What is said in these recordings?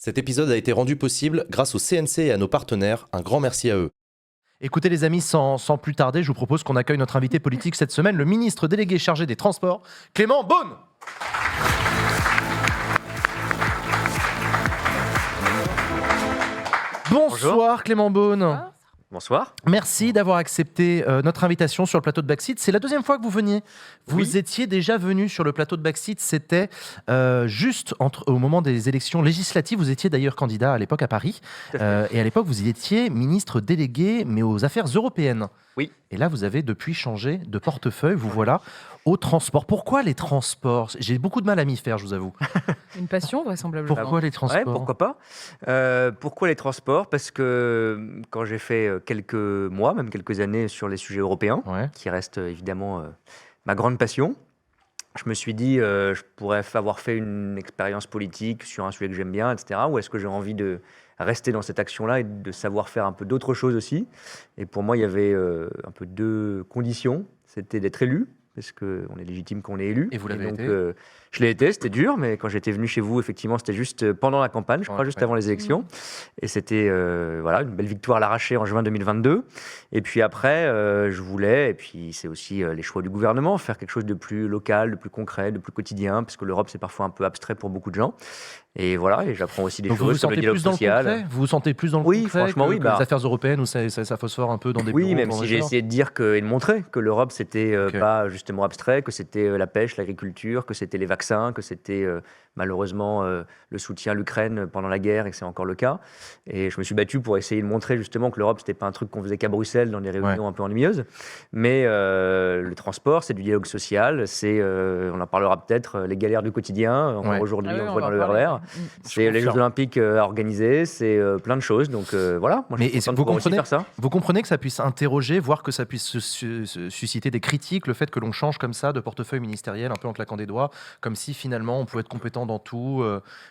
Cet épisode a été rendu possible grâce au CNC et à nos partenaires. Un grand merci à eux. Écoutez les amis, sans plus tarder, je vous propose qu'on accueille notre invité politique cette semaine, le ministre délégué chargé des Transports, Clément Beaune. Bonsoir Clément Beaune. Bonsoir. Merci d'avoir accepté notre invitation sur le plateau de Backseat. C'est la deuxième fois que vous veniez. Vous étiez déjà venu sur le plateau de Backseat. C'était juste au moment des élections législatives. Vous étiez d'ailleurs candidat à l'époque à Paris. Et à l'époque, vous étiez ministre délégué, mais aux affaires européennes. Oui. Et là, vous avez depuis changé de portefeuille. Vous voilà au transport. Pourquoi les transports ? J'ai beaucoup de mal à m'y faire, je vous avoue. Une passion, vraisemblablement. Pourquoi les transports ? Ouais, pourquoi pas. Pourquoi les transports ? Parce que quand j'ai fait quelques mois, même quelques années sur les sujets européens, qui restent évidemment ma grande passion, je me suis dit, je pourrais avoir fait une expérience politique sur un sujet que j'aime bien, etc. Ou est-ce que j'ai envie de rester dans cette action-là et de savoir faire un peu d'autres choses aussi ? Et pour moi, il y avait un peu deux conditions. C'était d'être élu, parce qu'on est légitime qu'on est élu. Et vous l'avez donc, été. je l'ai été, c'était dur, mais quand j'étais venu chez vous, effectivement, c'était juste pendant la campagne, je crois, juste avant les élections. Et c'était voilà, une belle victoire à l'arraché en juin 2022. Et puis après, je voulais, et puis c'est aussi les choix du gouvernement, faire quelque chose de plus local, de plus concret, de plus quotidien, parce que l'Europe, c'est parfois un peu abstrait pour beaucoup de gens. Et voilà, et j'apprends aussi des Donc choses sur le dialogue social. Vous vous sentez plus dans le Oui, concret franchement, oui, que les affaires européennes où ça phosphore un peu dans des bureaux. Oui, même si j'ai essayé de dire et de montrer que l'Europe, c'était pas justement abstrait, que c'était la pêche, l'agriculture, que c'était les vaccins, que c'était malheureusement le soutien à l'Ukraine pendant la guerre et que c'est encore le cas. Et je me suis battu pour essayer de montrer justement que l'Europe, c'était pas un truc qu'on faisait qu'à Bruxelles dans des réunions un peu ennuyeuses. Mais le transport, c'est du dialogue social, c'est, on en parlera peut-être, les galères du quotidien. Aujourd'hui, on le voit dans le RER. C'est les Jeux Olympiques à organiser, c'est plein de choses. Donc voilà, moi je suis content de pouvoir aussi faire ça. Vous comprenez que ça puisse interroger, voire que ça puisse susciter des critiques, le fait que l'on change comme ça de portefeuille ministériel, un peu en claquant des doigts, comme si finalement on pouvait être compétent dans tout.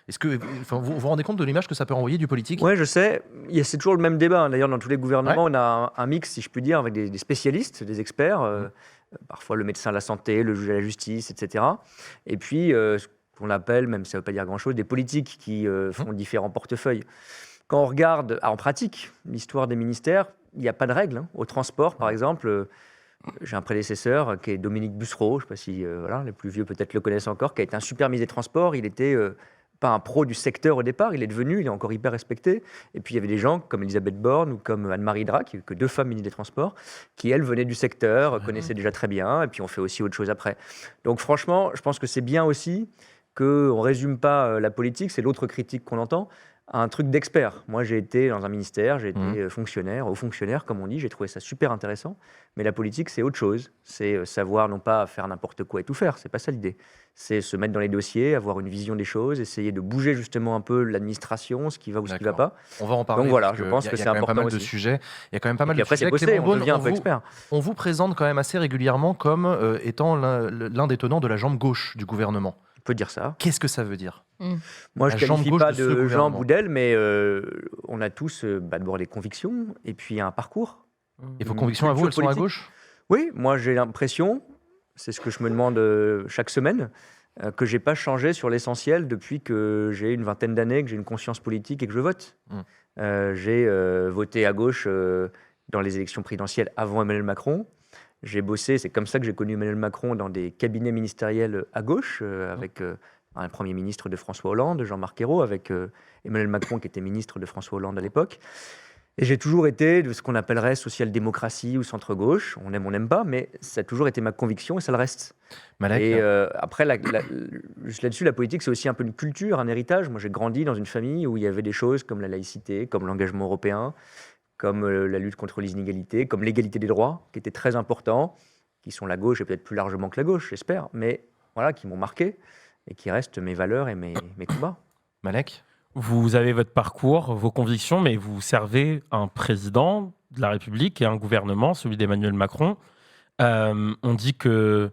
Est-ce que vous vous rendez compte de l'image que ça peut envoyer du politique ? Oui, je sais. C'est toujours le même débat. D'ailleurs, dans tous les gouvernements, on a un mix, si je puis dire, avec des spécialistes, des experts, parfois le médecin de la santé, le juge de la justice, etc. Et puis, ce qu'on appelle, même si ça ne veut pas dire grand-chose, des politiques qui font différents portefeuilles. Quand on regarde en pratique l'histoire des ministères, il n'y a pas de règle. Au transport, par exemple, j'ai un prédécesseur qui est Dominique Bussereau, je ne sais pas si les plus vieux peut-être le connaissent encore, qui a été un super ministre des Transports. Il était pas un pro du secteur au départ, il est encore hyper respecté. Et puis il y avait des gens comme Elisabeth Borne ou comme Anne-Marie Drac, que deux femmes ministres des Transports, qui elles venaient du secteur, connaissaient déjà très bien, et puis on fait aussi autre chose après. Donc franchement, je pense que c'est bien aussi qu'on ne résume pas la politique, c'est l'autre critique qu'on entend, à un truc d'expert. Moi, j'ai été dans un ministère, j'ai été fonctionnaire, haut fonctionnaire, comme on dit, j'ai trouvé ça super intéressant. Mais la politique, c'est autre chose. C'est savoir non pas faire n'importe quoi et tout faire, c'est pas ça l'idée. C'est se mettre dans les dossiers, avoir une vision des choses, essayer de bouger justement un peu l'administration, ce qui va ou ce qui ne va pas. On va en parler. Donc voilà, je pense que c'est important pas mal aussi. de sujets. Il y a quand même pas mal de sujets. Après, c'est bossé, on devient un peu expert. On vous présente quand même assez régulièrement comme étant l'un des tenants de la jambe gauche du gouvernement. On peut dire ça. Qu'est-ce que ça veut dire ? Moi, je ne qualifie pas de jambe ou d'aile, mais on a tous d'abord des convictions et puis un parcours. Et vos convictions à vous, elles sont à gauche ? Oui, moi j'ai l'impression, c'est ce que je me demande chaque semaine, que je n'ai pas changé sur l'essentiel depuis que j'ai une vingtaine d'années, que j'ai une conscience politique et que je vote. J'ai voté à gauche dans les élections présidentielles avant Emmanuel Macron. J'ai bossé, c'est comme ça que j'ai connu Emmanuel Macron, dans des cabinets ministériels à gauche, avec un Premier ministre de François Hollande, Jean-Marc Ayrault, avec Emmanuel Macron qui était ministre de François Hollande à l'époque. Et j'ai toujours été de ce qu'on appellerait social-démocratie ou centre-gauche. On aime, on n'aime pas, mais ça a toujours été ma conviction et ça le reste. Malek, et après, juste là-dessus, la politique, c'est aussi un peu une culture, un héritage. Moi, j'ai grandi dans une famille où il y avait des choses comme la laïcité, comme l'engagement européen, comme la lutte contre les inégalités, comme l'égalité des droits, qui étaient très importants, qui sont la gauche et peut-être plus largement que la gauche, j'espère, mais voilà, qui m'ont marqué et qui restent mes valeurs et mes combats. Malek ? Vous avez votre parcours, vos convictions, mais vous servez un président de la République et un gouvernement, celui d'Emmanuel Macron. On dit qu'il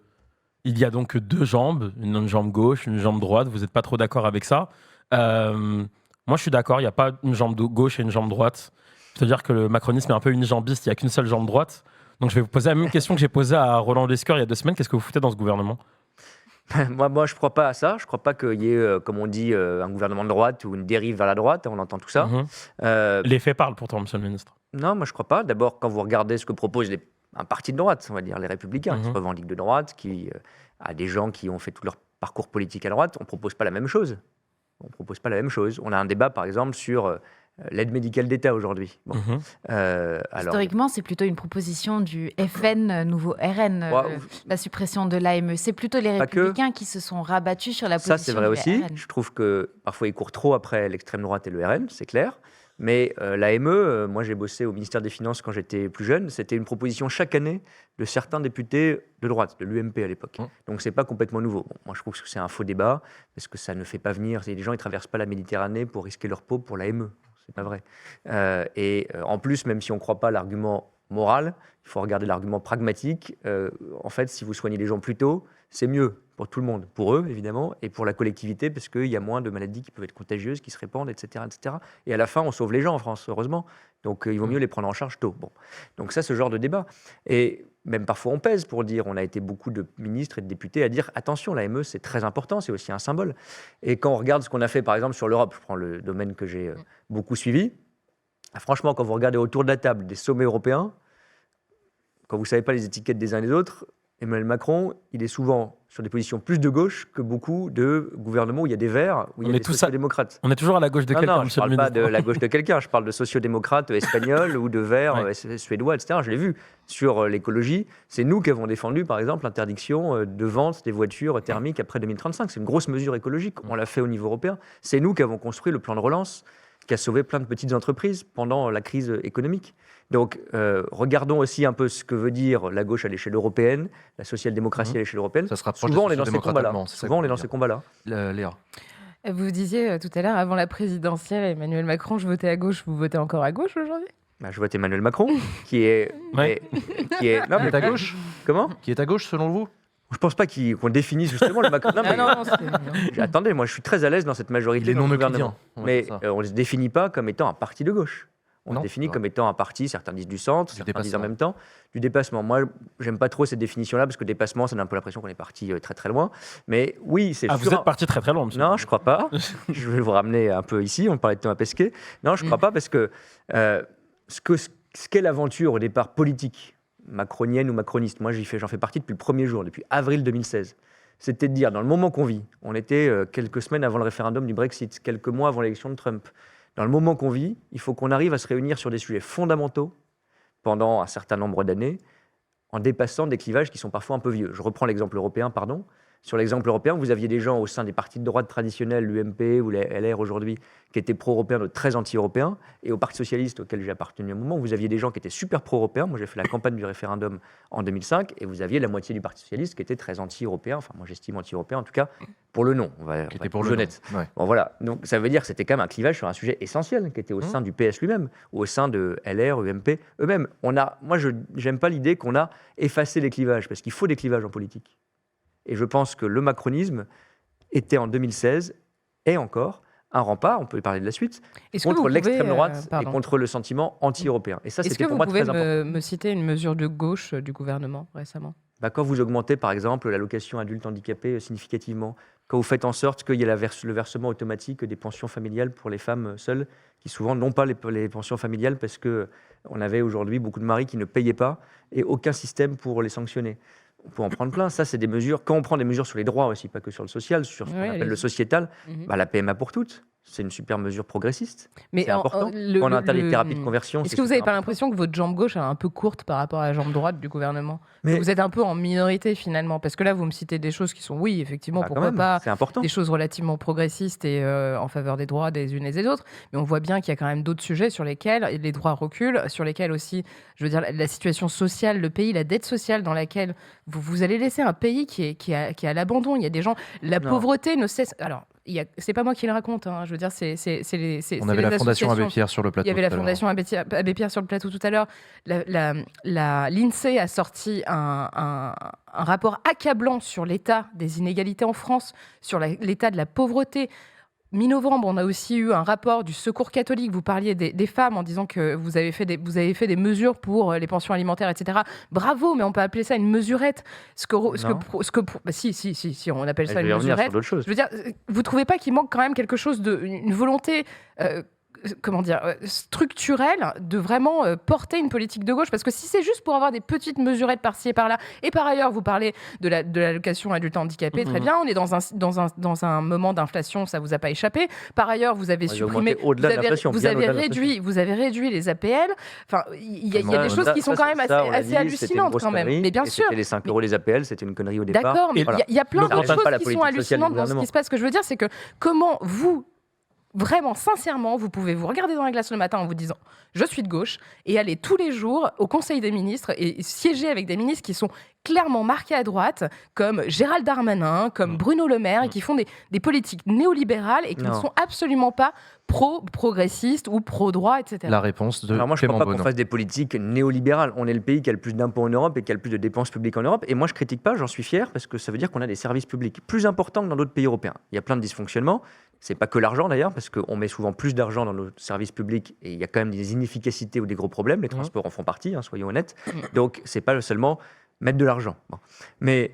y a donc deux jambes, une jambe gauche, une jambe droite. Vous n'êtes pas trop d'accord avec ça. Moi, je suis d'accord, il n'y a pas une jambe gauche et une jambe droite. C'est-à-dire que le macronisme est un peu unijambiste, il n'y a qu'une seule jambe droite. Donc je vais vous poser la même question que j'ai posée à Roland Lescure il y a 2 semaines. Qu'est-ce que vous foutez dans ce gouvernement ? Moi, je ne crois pas à ça. Je ne crois pas qu'il y ait, comme on dit, un gouvernement de droite ou une dérive vers la droite. On entend tout ça. Les faits parlent pourtant, monsieur le ministre. Non, moi, je ne crois pas. D'abord, quand vous regardez ce que propose un parti de droite, on va dire les Républicains, qui se revendiquent de droite, qui a des gens qui ont fait tout leur parcours politique à droite, on ne propose pas la même chose. On a un débat, par exemple, sur l'aide médicale d'État aujourd'hui. Bon. Historiquement, c'est plutôt une proposition du FN, nouveau RN, la suppression de l'AME. C'est plutôt les Républicains qui se sont rabattus sur la position ça, c'est vrai du aussi. RN. Je trouve que parfois, ils courent trop après l'extrême droite et le RN, c'est clair. Mais l'AME, moi j'ai bossé au ministère des Finances quand j'étais plus jeune, c'était une proposition chaque année de certains députés de droite, de l'UMP à l'époque. Donc c'est pas complètement nouveau. Bon, moi je trouve que c'est un faux débat, parce que ça ne fait pas venir, les gens ils traversent pas la Méditerranée pour risquer leur peau pour l'AME, c'est pas vrai. En plus, même si on ne croit pas à l'argument moral, il faut regarder l'argument pragmatique. En fait, si vous soignez les gens plus tôt, c'est mieux pour tout le monde, pour eux évidemment, et pour la collectivité, parce qu'il y a moins de maladies qui peuvent être contagieuses, qui se répandent, etc., etc. Et à la fin, on sauve les gens en France, heureusement. Donc il vaut mieux les prendre en charge tôt. Bon. Donc ça, ce genre de débat. Et même parfois, on pèse pour dire, on a été beaucoup de ministres et de députés à dire, attention, l'AME, c'est très important, c'est aussi un symbole. Et quand on regarde ce qu'on a fait, par exemple, sur l'Europe, je prends le domaine que j'ai beaucoup suivi, franchement, quand vous regardez autour de la table des sommets européens, quand vous ne savez pas les étiquettes des uns et des autres, Emmanuel Macron, il est souvent sur des positions plus de gauche que beaucoup de gouvernements où il y a des verts, où il y a des sociodémocrates. On est toujours à la gauche de quelqu'un, non, je ne parle pas de la gauche de quelqu'un, je parle de sociodémocrates espagnols ou de verts suédois, etc. Je l'ai vu sur l'écologie. C'est nous qui avons défendu, par exemple, l'interdiction de vente des voitures thermiques après 2035. C'est une grosse mesure écologique. On l'a fait au niveau européen. C'est nous qui avons construit le plan de relance qui a sauvé plein de petites entreprises pendant la crise économique. Donc, regardons aussi un peu ce que veut dire la gauche à l'échelle européenne, la social-démocratie à l'échelle européenne. Ça se rapproche Souvent, on est dans ces combats-là. Léa. Vous disiez tout à l'heure, avant la présidentielle, Emmanuel Macron, je votais à gauche. Vous votez encore à gauche aujourd'hui ? Je vote Emmanuel Macron, qui est à gauche. Comment ? Qui est à gauche, selon vous ? Je ne pense pas qu'on définisse justement le Macron. Attendez, moi je suis très à l'aise dans cette majorité dans le gouvernement. Mais on ne se définit pas comme étant un parti de gauche. On se définit comme étant un parti, certains disent du centre, certains disent en même temps, du dépassement. Moi, j'aime pas trop cette définition-là, parce que dépassement, ça donne un peu l'impression qu'on est parti très très loin. Mais oui, c'est vous êtes parti très très loin, monsieur. Non, je ne crois pas. Je vais vous ramener un peu ici, on parlait de Thomas Pesquet. Non, je ne crois pas, parce que ce qu'est l'aventure au départ politique, macronienne ou macroniste, moi j'en fais partie depuis le premier jour, depuis avril 2016. C'était de dire, dans le moment qu'on vit, on était quelques semaines avant le référendum du Brexit, quelques mois avant l'élection de Trump, dans le moment qu'on vit, il faut qu'on arrive à se réunir sur des sujets fondamentaux pendant un certain nombre d'années, en dépassant des clivages qui sont parfois un peu vieux. Je reprends l'exemple européen, pardon. Sur l'exemple européen, vous aviez des gens au sein des partis de droite traditionnels, l'UMP ou les LR aujourd'hui, qui étaient pro-européens, d'autres très anti-européens. Et au Parti socialiste, auquel j'ai appartenu à un moment, vous aviez des gens qui étaient super pro-européens. Moi, j'ai fait la campagne du référendum en 2005. Et vous aviez la moitié du Parti socialiste qui était très anti-européen. Enfin, moi, j'estime anti-européen, en tout cas, pour le nom. On va être plus honnête. Bon, voilà. Donc, ça veut dire que c'était quand même un clivage sur un sujet essentiel, qui était au sein du PS lui-même, ou au sein de LR, UMP eux-mêmes. Moi, je n'aime pas l'idée qu'on a effacé les clivages, parce qu'il faut des clivages en politique. Et je pense que le macronisme était en 2016, et encore, un rempart, on peut parler de la suite, contre l'extrême droite et contre le sentiment anti-européen. Et ça, c'était pour moi très important. Est-ce que vous pouvez me citer une mesure de gauche du gouvernement récemment ? Quand vous augmentez, par exemple, l'allocation adulte handicapé significativement, quand vous faites en sorte qu'il y ait le versement automatique des pensions familiales pour les femmes seules, qui souvent n'ont pas les pensions familiales parce qu'on avait aujourd'hui beaucoup de maris qui ne payaient pas et aucun système pour les sanctionner. On peut en prendre plein. Ça, c'est des mesures. Quand on prend des mesures sur les droits aussi, pas que sur le social, sur ce qu'on appelle le sociétal, la PMA pour toutes, c'est une super mesure progressiste. C'est important. Quand on interdit les thérapies de conversion. Est-ce que vous n'avez pas l'impression que votre jambe gauche est un peu courte par rapport à la jambe droite du gouvernement ? Vous êtes un peu en minorité finalement, parce que là, vous me citez des choses qui sont, oui, effectivement, pourquoi pas, des choses relativement progressistes et en faveur des droits des unes et des autres. Mais on voit bien qu'il y a quand même d'autres sujets sur lesquels les droits reculent, sur lesquels aussi, je veux dire, la situation sociale, le pays, la dette sociale dans laquelle vous allez laisser un pays qui est à l'abandon. Il y a des gens, la pauvreté ne cesse. Alors, c'est pas moi qui le raconte, hein. Je veux dire, on avait la Fondation Abbé Pierre sur le plateau. Il y avait la Fondation Abbé Pierre sur le plateau tout à l'heure. L'INSEE a sorti un rapport accablant sur l'état des inégalités en France, sur l'état de la pauvreté. mi-novembre, on a aussi eu un rapport du Secours catholique. Vous parliez des femmes en disant que vous avez fait des mesures pour les pensions alimentaires, etc. Bravo, mais on peut appeler ça une mesurette. Si, on appelle ça une mesurette. Je veux dire, vous trouvez pas qu'il manque quand même quelque chose une volonté structurelle de vraiment porter une politique de gauche, parce que si c'est juste pour avoir des petites mesurettes par-ci et par-là, et par ailleurs vous parlez de l'allocation adulte handicapé, très bien, on est dans un moment d'inflation, ça vous a pas échappé. Par ailleurs, vous avez supprimé, vous avez réduit les APL. Enfin, il y a des choses qui sont quand même assez hallucinantes quand même. Mais bien sûr, les 5 € les APL, c'était une connerie au départ. D'accord, mais il y a plein d'autres choses qui sont hallucinantes dans ce qui se passe. Ce que je veux dire, c'est que comment vous, vraiment, sincèrement, vous pouvez vous regarder dans la glace le matin en vous disant « je suis de gauche » et aller tous les jours au Conseil des ministres et siéger avec des ministres qui sont clairement marqués à droite, comme Gérald Darmanin, comme Bruno Le Maire, et qui font des politiques néolibérales et qui ne sont absolument pas pro-progressistes ou pro-droit, etc. La réponse de Alors moi, je ne crois pas qu'on fasse des politiques néolibérales. On est le pays qui a le plus d'impôts en Europe et qui a le plus de dépenses publiques en Europe. Et moi, je ne critique pas, j'en suis fier, parce que ça veut dire qu'on a des services publics plus importants que dans d'autres pays européens. Il y a plein de dysfonctionnements. Ce n'est pas que l'argent d'ailleurs, parce qu'on met souvent plus d'argent dans nos services publics et il y a quand même des inefficacités ou des gros problèmes. Les transports en font partie, soyons honnêtes. Donc, ce n'est pas seulement mettre de l'argent. Bon. Mais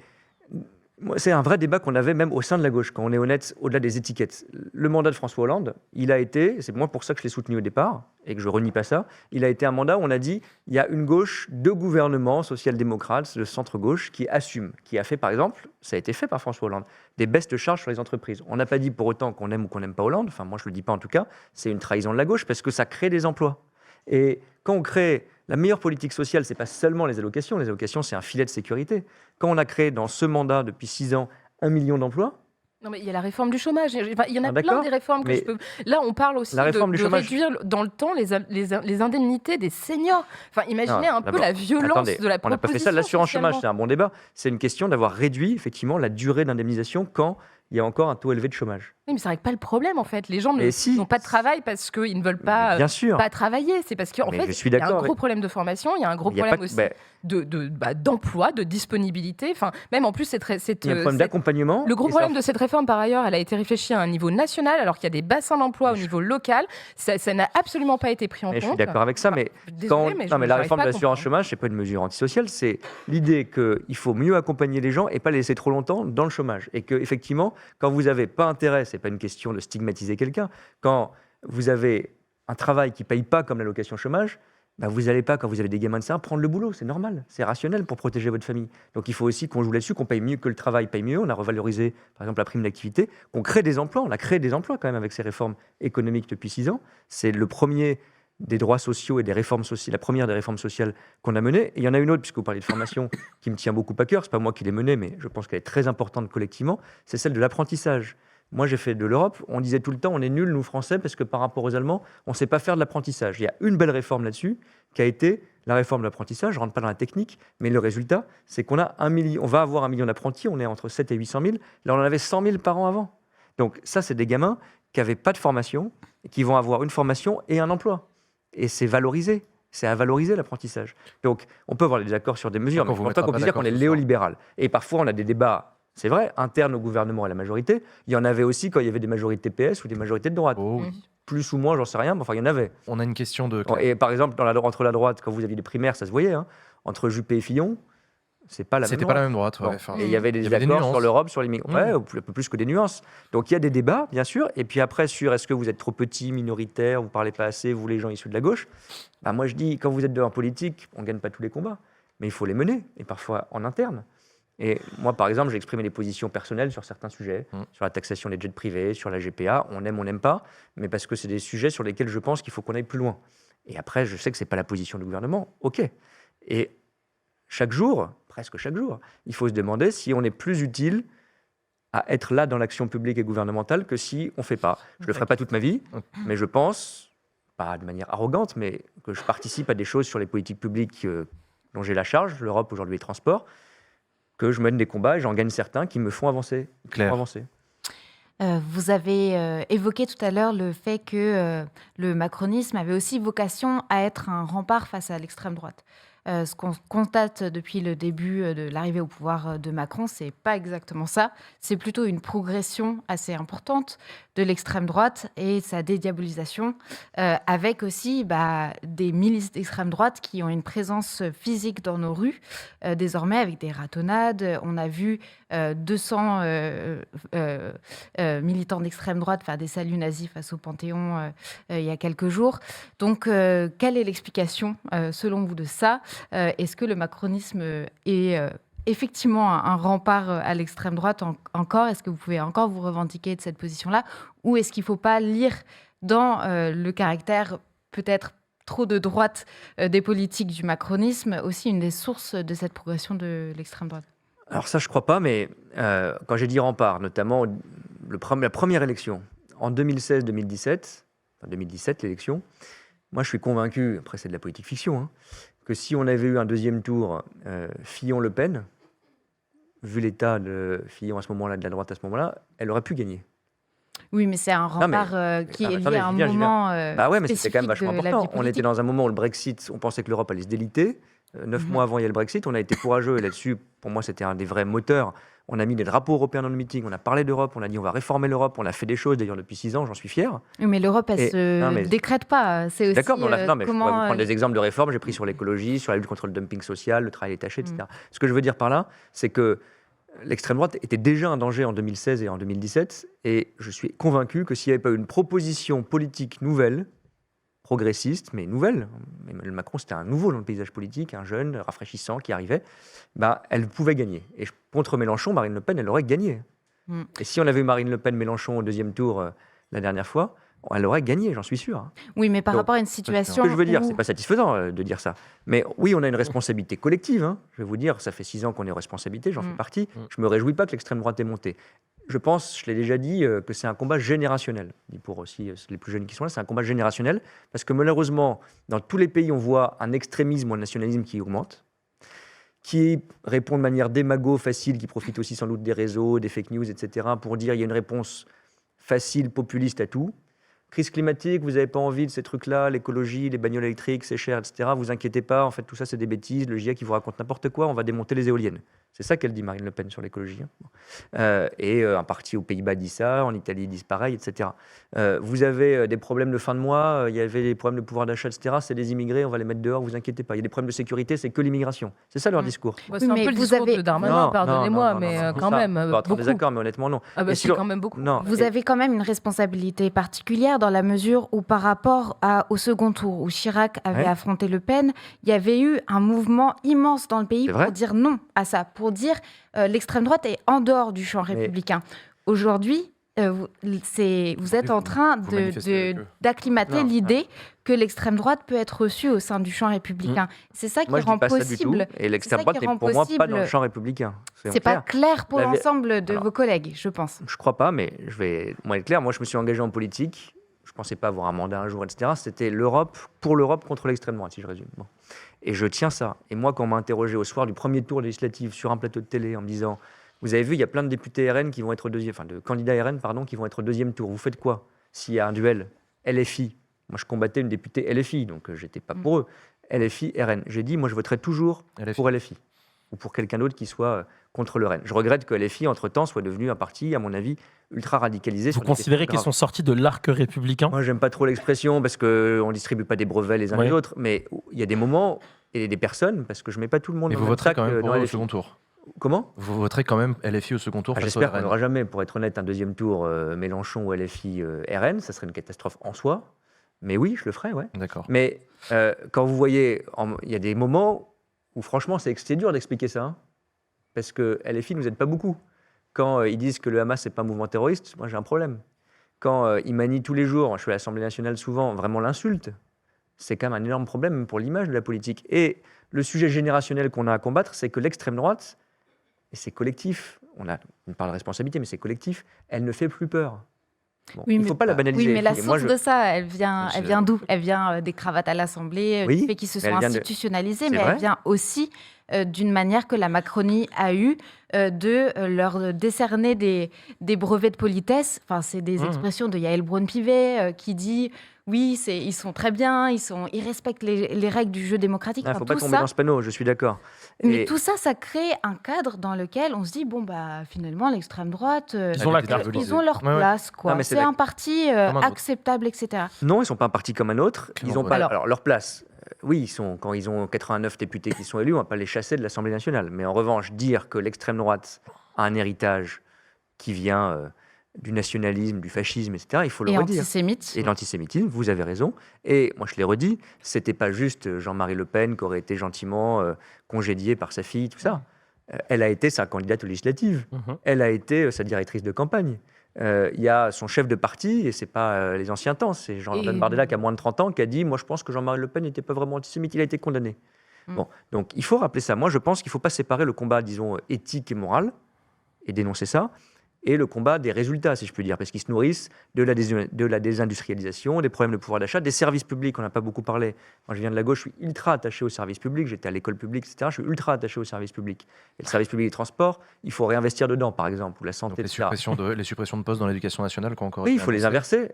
c'est un vrai débat qu'on avait même au sein de la gauche, quand on est honnête, au-delà des étiquettes. Le mandat de François Hollande, il a été, c'est moi pour ça que je l'ai soutenu au départ, et que je renie pas ça, il a été un mandat où on a dit, il y a une gauche, deux gouvernements social-démocrates, le centre-gauche, qui assume, qui a fait par exemple, ça a été fait par François Hollande, des baisses de charges sur les entreprises. On n'a pas dit pour autant qu'on aime ou qu'on n'aime pas Hollande, enfin moi je le dis pas en tout cas, c'est une trahison de la gauche, parce que ça crée des emplois. Et quand on crée la meilleure politique sociale, ce n'est pas seulement les allocations, c'est un filet de sécurité. Quand on a créé dans ce mandat, depuis 6 ans, 1 million d'emplois. Non, mais il y a la réforme du chômage. Il y en a plein des réformes que je peux. Là, on parle aussi de réduire dans le temps les indemnités des seniors. Enfin, imaginez un peu la violence de la proposition. On n'a pas fait ça. L'assurance chômage, c'est un bon débat. C'est une question d'avoir réduit effectivement la durée d'indemnisation quand il y a encore un taux élevé de chômage. Oui, mais ça ne règle pas le problème en fait. Les gens n'ont pas de travail parce qu'ils ne veulent pas travailler. C'est parce qu'en fait, il y a un gros problème de formation, il y a un gros problème aussi d'emploi, de disponibilité. Enfin, même en plus, il y a un problème d'accompagnement. Le gros problème de cette réforme, par ailleurs, elle a été réfléchie à un niveau national, alors qu'il y a des bassins d'emploi au niveau local. Ça n'a absolument pas été pris en compte. Je suis d'accord avec ça, mais la réforme de l'assurance chômage, c'est pas une mesure antisociale, c'est l'idée qu'il faut mieux accompagner les gens et pas les laisser trop longtemps dans le chômage. Et qu'effectivement, quand vous n'avez pas intérêt, c'est pas une question de stigmatiser quelqu'un, quand vous avez un travail qui ne paye pas comme l'allocation chômage, vous n'allez pas, quand vous avez des gamins de 5 ans, prendre le boulot, c'est normal, c'est rationnel pour protéger votre famille. Donc il faut aussi qu'on joue là-dessus, qu'on paye mieux, que le travail paye mieux, on a revalorisé par exemple la prime d'activité, qu'on crée des emplois, on a créé des emplois quand même avec ces réformes économiques depuis 6 ans, c'est le premier des droits sociaux et des réformes sociales, la première des réformes sociales qu'on a menées. Et il y en a une autre, puisque vous parlez de formation, qui me tient beaucoup à cœur, c'est pas moi qui l'ai menée, mais je pense qu'elle est très importante collectivement, c'est celle de l'apprentissage. Moi, j'ai fait de l'Europe, on disait tout le temps, on est nuls, nous, Français, parce que par rapport aux Allemands, on ne sait pas faire de l'apprentissage. Il y a une belle réforme là-dessus, qui a été la réforme de l'apprentissage. Je ne rentre pas dans la technique, mais le résultat, c'est qu'on a on va avoir 1 million d'apprentis, on est entre 7 et 800 000. Là, on en avait 100 000 par an avant. Donc ça, c'est des gamins qui n'avaient pas de formation, et qui vont avoir une formation et un emploi. Et c'est valorisé. C'est à valoriser l'apprentissage. Donc, on peut avoir des désaccords sur des mesures, mais pourtant qu'on puisse dire qu'on est néolibéral. Et parfois, on a des débats, c'est vrai, internes au gouvernement et à la majorité. Il y en avait aussi quand il y avait des majorités PS ou des majorités de droite. Oh, oui. Plus ou moins, j'en sais rien, mais enfin, il y en avait. On a une question de... Et par exemple, entre la droite, quand vous aviez des primaires, ça se voyait, entre Juppé et Fillon, c'était pas la même droite. Ouais, et il y avait des désaccords sur l'Europe, sur les migrants. Ouais, un peu plus que des nuances. Donc il y a des débats, bien sûr. Et puis après, sur est-ce que vous êtes trop petit, minoritaire, vous parlez pas assez, vous les gens issus de la gauche. Moi je dis, quand vous êtes en politique, on gagne pas tous les combats, mais il faut les mener, et parfois en interne. Et moi, par exemple, j'ai exprimé des positions personnelles sur certains sujets, sur la taxation des jets privés, sur la GPA. On aime, on n'aime pas, mais parce que c'est des sujets sur lesquels je pense qu'il faut qu'on aille plus loin. Et après, je sais que c'est pas la position du gouvernement. OK. Et presque chaque jour, il faut se demander si on est plus utile à être là dans l'action publique et gouvernementale que si on ne fait pas. Je ne le ferai pas toute ma vie, mais je pense, pas de manière arrogante, mais que je participe à des choses sur les politiques publiques dont j'ai la charge, l'Europe, aujourd'hui les transports, que je mène des combats et j'en gagne certains qui me font avancer. Vous avez évoqué tout à l'heure le fait que le macronisme avait aussi vocation à être un rempart face à l'extrême droite. Ce qu'on constate depuis le début de l'arrivée au pouvoir de Macron, c'est pas exactement ça. C'est plutôt une progression assez importante de l'extrême droite et sa dédiabolisation, avec aussi des milices d'extrême droite qui ont une présence physique dans nos rues, désormais avec des ratonnades. On a vu 200 militants d'extrême droite faire des saluts nazis face au Panthéon il y a quelques jours. Donc, quelle est l'explication, selon vous, de ça ? Est-ce que le macronisme est effectivement un rempart à l'extrême droite encore ? Est-ce que vous pouvez encore vous revendiquer de cette position-là ? Ou est-ce qu'il ne faut pas lire dans le caractère peut-être trop de droite des politiques du macronisme aussi une des sources de cette progression de l'extrême droite ? Alors ça, je ne crois pas, mais quand j'ai dit rempart, notamment la première élection, en 2016-2017, enfin 2017 l'élection, moi je suis convaincu, après c'est de la politique fiction, que si on avait eu un deuxième tour Fillon-Le Pen, vu l'état de Fillon à ce moment-là, de la droite à ce moment-là, elle aurait pu gagner. Oui, mais c'est un rempart qui est lié à un moment ouais, mais c'était quand même vachement important. On était dans un moment où le Brexit, on pensait que l'Europe allait se déliter. 9 mois avant, il y a le Brexit. On a été courageux et là-dessus, pour moi, c'était un des vrais moteurs. On a mis des drapeaux européens dans le meeting, on a parlé d'Europe, on a dit on va réformer l'Europe, on a fait des choses d'ailleurs depuis 6 ans, j'en suis fier. Oui, mais l'Europe, elle se décrète pas. C'est aussi, d'accord, mais je pourrais vous prendre des exemples de réformes. J'ai pris sur l'écologie, sur la lutte contre le dumping social, le travail détaché, etc. Ce que je veux dire par là, c'est que l'extrême droite était déjà un danger en 2016 et en 2017, et je suis convaincu que s'il n'y avait pas eu une proposition politique nouvelle, progressiste, mais nouvelle, Emmanuel Macron c'était un nouveau dans le paysage politique, un jeune, rafraîchissant qui arrivait, elle pouvait gagner. Et contre Mélenchon, Marine Le Pen, elle aurait gagné. Et si on avait eu Marine Le Pen-Mélenchon au deuxième tour la dernière fois, elle aurait gagné, j'en suis sûr. Oui, mais par rapport à une situation... Ce que je veux dire, c'est pas satisfaisant de dire ça. Mais oui, on a une responsabilité collective. Je vais vous dire, ça fait 6 ans qu'on est en responsabilité, j'en fais partie. Je me réjouis pas que l'extrême droite ait monté. Je pense, je l'ai déjà dit, que c'est un combat générationnel. Pour aussi les plus jeunes qui sont là, c'est un combat générationnel. Parce que malheureusement, dans tous les pays, on voit un extrémisme ou un nationalisme qui augmente, qui répond de manière démago, facile, qui profite aussi sans doute des réseaux, des fake news, etc., pour dire qu'il y a une réponse facile, populiste à tout. Crise climatique, vous n'avez pas envie de ces trucs-là, l'écologie, les bagnoles électriques, c'est cher, etc. Vous inquiétez pas, en fait, tout ça, c'est des bêtises. Le GIEC qui vous raconte n'importe quoi, on va démonter les éoliennes. C'est ça qu'elle dit, Marine Le Pen, sur l'écologie. Un parti aux Pays-Bas dit ça, en Italie disent pareil, etc. Vous avez des problèmes de fin de mois, il y avait des problèmes de pouvoir d'achat, etc. C'est des immigrés, on va les mettre dehors, vous inquiétez pas. Il y a des problèmes de sécurité, c'est que l'immigration. C'est ça leur discours. C'est un peu le discours de Darmanin, pardonnez-moi, mais quand même. On va être en désaccord, mais honnêtement, non. C'est quand même beaucoup. Vous avez quand même une responsabilité particulière dans la mesure où, par rapport au second tour, où Chirac avait affronté Le Pen, il y avait eu un mouvement immense dans le pays pour dire non à ça, pour dire l'extrême droite est en dehors du champ républicain. Aujourd'hui, vous êtes en train d'acclimater l'idée que l'extrême droite peut être reçue au sein du champ républicain. C'est ça qui rend possible. Et l'extrême droite n'est pour moi pas dans le champ républicain. C'est pas clair pour l'ensemble de vos collègues, je pense. Je crois pas, mais je vais être clair. Moi, je me suis engagé en politique. Je pensais pas avoir un mandat un jour, etc. C'était l'Europe pour l'Europe contre l'extrême droite, si je résume. Bon. Et je tiens ça. Et moi, quand on m'a interrogé au soir du premier tour législatif sur un plateau de télé en me disant vous avez vu, il y a plein de députés RN qui vont être de candidats RN, qui vont être au deuxième tour. Vous faites quoi s'il y a un duel LFI? Moi, je combattais une députée LFI, donc j'étais pas pour eux. LFI, RN. J'ai dit, moi, je voterai toujours pour LFI ou pour quelqu'un d'autre qui soit contre le RN. Je regrette que LFI, entre-temps, soit devenu un parti, à mon avis, ultra radicalisé. Vous considérez qu'ils sont sortis de l'arc républicain? Moi, j'aime pas trop l'expression parce qu'on ne distribue pas des brevets les uns les autres, mais il y a des moments et des personnes, parce que je ne mets pas tout le monde dans le sac dans le second tour. Comment? Vous voterez quand même LFI au second tour? J'espère qu'on n'aura jamais, pour être honnête, un deuxième tour Mélenchon ou LFI RN. Ça serait une catastrophe en soi. Mais oui, je le ferai, ouais. D'accord. Mais quand vous voyez, il y a des moments où franchement, c'est dur d'expliquer ça. Parce que LFI ne nous aide pas beaucoup. Quand ils disent que le Hamas, ce n'est pas un mouvement terroriste, moi j'ai un problème. Quand ils manient tous les jours, je suis à l'Assemblée nationale souvent, vraiment l'insulte, c'est quand même un énorme problème pour l'image de la politique. Et le sujet générationnel qu'on a à combattre, c'est que l'extrême droite, et c'est collectif, on parle de responsabilité, mais c'est collectif, elle ne fait plus peur. Bon, il ne faut pas la banaliser. Oui, mais la source de ça, elle vient d'où? Elle vient des cravates à l'Assemblée, du fait qu'ils se sont institutionnalisés, mais elle vient aussi d'une manière que la Macronie a eue de leur décerner des brevets de politesse. Enfin, c'est des expressions de Yael Braun-Pivet qui dit oui, ils sont très bien, ils respectent les règles du jeu démocratique. Il ne faut pas tomber dans ce panneau, je suis d'accord. Mais tout ça, ça crée un cadre dans lequel on se dit bon bah finalement l'extrême droite, ils ont leur place quoi. Non, c'est un parti acceptable, etc. Non, ils sont pas un parti comme un autre. Ils ont pas alors leur place. Oui, quand ils ont 89 députés qui sont élus, on ne va pas les chasser de l'Assemblée nationale. Mais en revanche, dire que l'extrême droite a un héritage qui vient du nationalisme, du fascisme, etc., il faut le redire. Et l'antisémitisme, vous avez raison. Et moi, je l'ai redit, c'était pas juste Jean-Marie Le Pen qui aurait été gentiment congédié par sa fille, tout ça. Elle a été sa candidate aux législatives. Elle a été sa directrice de campagne. Il y a son chef de parti, et ce n'est pas les anciens temps, c'est Jean-Jordan Bardella qui a moins de 30 ans, qui a dit « Moi, je pense que Jean-Marie Le Pen n'était pas vraiment antisémite, il a été condamné. » Bon, donc, il faut rappeler ça. Moi, je pense qu'il ne faut pas séparer le combat, disons, éthique et moral, et dénoncer ça, et le combat des résultats, si je peux dire, parce qu'ils se nourrissent de la désindustrialisation, des problèmes de pouvoir d'achat, des services publics, on n'a pas beaucoup parlé. Moi, je viens de la gauche, je suis ultra attaché aux services publics, j'étais à l'école publique, etc. Je suis ultra attaché aux services publics. Et le service public des transports, il faut réinvestir dedans, par exemple, ou la santé, etc. Les suppressions de postes dans l'éducation nationale, qui ont encore oui, il faut les inverser.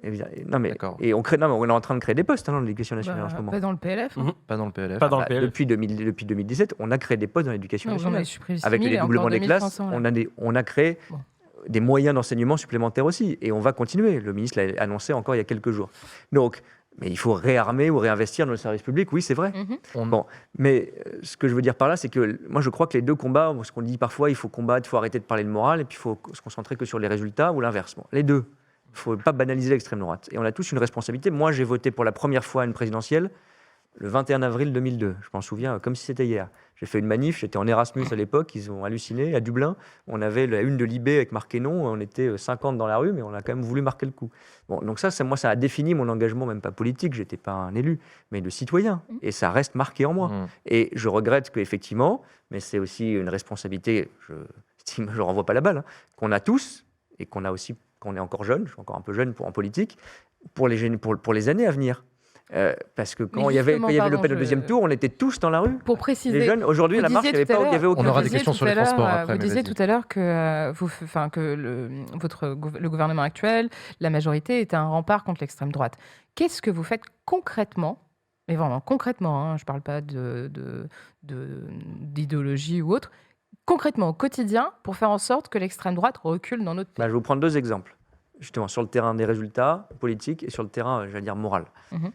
Non, mais, et on est en train de créer des postes dans l'éducation nationale en ce moment. Pas dans le PLF. Pas dans le PLF. Depuis 2017, on a créé des postes dans l'éducation nationale. Avec le dédoublement des classes, on a créé des moyens d'enseignement supplémentaires aussi. Et on va continuer. Le ministre l'a annoncé encore il y a quelques jours. Donc, mais il faut réarmer ou réinvestir dans le service public. Oui, c'est vrai. Bon, mais ce que je veux dire par là, c'est que moi, je crois que les deux combats, ce qu'on dit parfois, il faut combattre, il faut arrêter de parler de morale, et puis il faut se concentrer que sur les résultats ou l'inverse. Bon, les deux. Il ne faut pas banaliser l'extrême droite. Et on a tous une responsabilité. Moi, j'ai voté pour la première fois à une présidentielle le 21 avril 2002. Je m'en souviens comme si c'était hier. J'ai fait une manif, j'étais en Erasmus à l'époque, ils ont halluciné, à Dublin. On avait la une de l'IB avec marqué non, on était 50 dans la rue, mais on a quand même voulu marquer le coup. Bon, donc ça a défini mon engagement, même pas politique, j'étais pas un élu, mais de citoyen. Et ça reste marqué en moi. Et je regrette qu'effectivement, mais c'est aussi une responsabilité, je renvoie pas la balle, qu'on a tous, et qu'on a aussi, qu'on est encore jeune, je suis encore un peu jeune en politique, pour les années à venir. Parce que quand il y avait Le Pen au deuxième tour, on était tous dans la rue. Pour préciser, les jeunes, aujourd'hui, la marche, il n'y avait aucun. On aura des questions sur les transports après. Vous disiez tout à l'heure que le gouvernement actuel, la majorité, était un rempart contre l'extrême droite. Qu'est-ce que vous faites concrètement, mais vraiment concrètement, je ne parle pas d'idéologie ou autre, concrètement au quotidien, pour faire en sorte que l'extrême droite recule dans notre pays? Je vais vous prendre deux exemples. Justement, sur le terrain des résultats politiques et sur le terrain, j'allais dire, moral.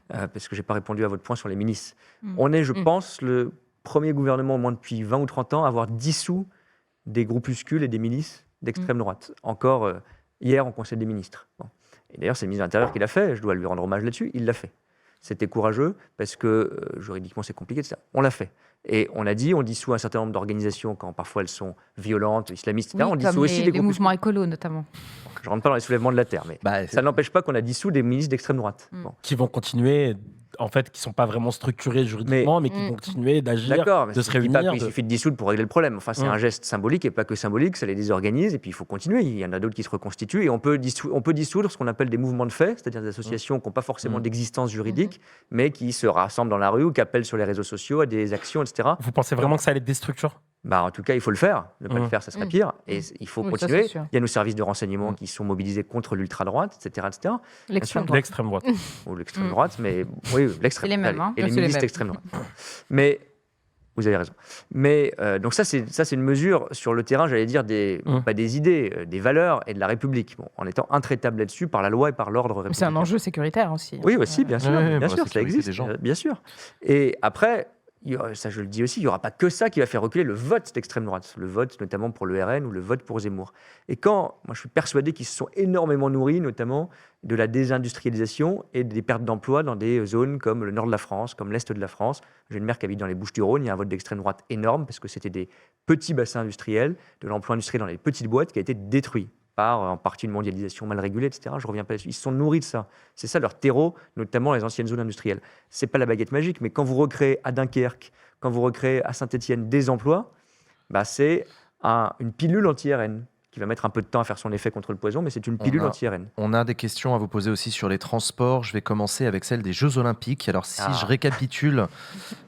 Parce que je n'ai pas répondu à votre point sur les milices. On est, je pense, le premier gouvernement, au moins depuis 20 ou 30 ans, à avoir dissous des groupuscules et des milices d'extrême droite. Encore hier, en Conseil des ministres. Bon. Et d'ailleurs, c'est le ministre de l'Intérieur qui l'a fait. Je dois lui rendre hommage là-dessus. Il l'a fait. C'était courageux parce que juridiquement, c'est compliqué, etc. On l'a fait. Et on a dit, on dissout un certain nombre d'organisations quand parfois elles sont violentes, islamistes, etc. Oui, on dissout aussi des mouvements écolos, notamment. Je ne rentre pas dans les soulèvements de la terre, mais ça n'empêche pas qu'on a dissous des milices d'extrême droite. Qui vont continuer, en fait, qui ne sont pas vraiment structurés juridiquement, mais qui vont continuer d'agir, de se réunir. Il suffit de dissoudre pour régler le problème. Enfin, c'est un geste symbolique et pas que symbolique, ça les désorganise et puis il faut continuer. Il y en a d'autres qui se reconstituent et on peut dissoudre ce qu'on appelle des mouvements de fait, c'est-à-dire des associations qui n'ont pas forcément d'existence juridique, mais qui se rassemblent dans la rue ou qui appellent sur les réseaux sociaux à des actions, etc. Vous pensez vraiment que ça allait être destructure ? En tout cas, il faut le faire. Ne pas le faire, ça serait pire. Et il faut continuer. Il y a nos services de renseignement qui sont mobilisés contre l'ultra-droite, etc. L'extrême droite. Ou l'extrême droite, mais oui, l'extrême droite. Les mêmes, et les milices d'extrême droite. Mais vous avez raison. Mais donc ça, c'est une mesure sur le terrain, j'allais dire, des idées, des valeurs et de la République, en étant intraitable là-dessus par la loi et par l'ordre républicain. C'est un enjeu sécuritaire aussi. Oui, aussi, bien sûr. Bien sûr, ça existe. Bien sûr. Et après, ça je le dis aussi, il n'y aura pas que ça qui va faire reculer le vote d'extrême droite, le vote notamment pour le RN ou le vote pour Zemmour. Et moi je suis persuadé qu'ils se sont énormément nourris notamment de la désindustrialisation et des pertes d'emplois dans des zones comme le nord de la France, comme l'est de la France. J'ai une mère qui habite dans les Bouches-du-Rhône, il y a un vote d'extrême droite énorme parce que c'était des petits bassins industriels, de l'emploi industriel dans les petites boîtes qui a été détruit par en partie une mondialisation mal régulée, etc. Je ne reviens pas là-dessus. Ils se sont nourris de ça. C'est ça leur terreau, notamment les anciennes zones industrielles. Ce n'est pas la baguette magique, mais quand vous recréez à Dunkerque, quand vous recréez à Saint-Étienne des emplois, c'est une pilule anti-RN qui va mettre un peu de temps à faire son effet contre le poison, mais c'est une pilule anti-ARN. On a des questions à vous poser aussi sur les transports. Je vais commencer avec celle des Jeux Olympiques. Alors, si je récapitule,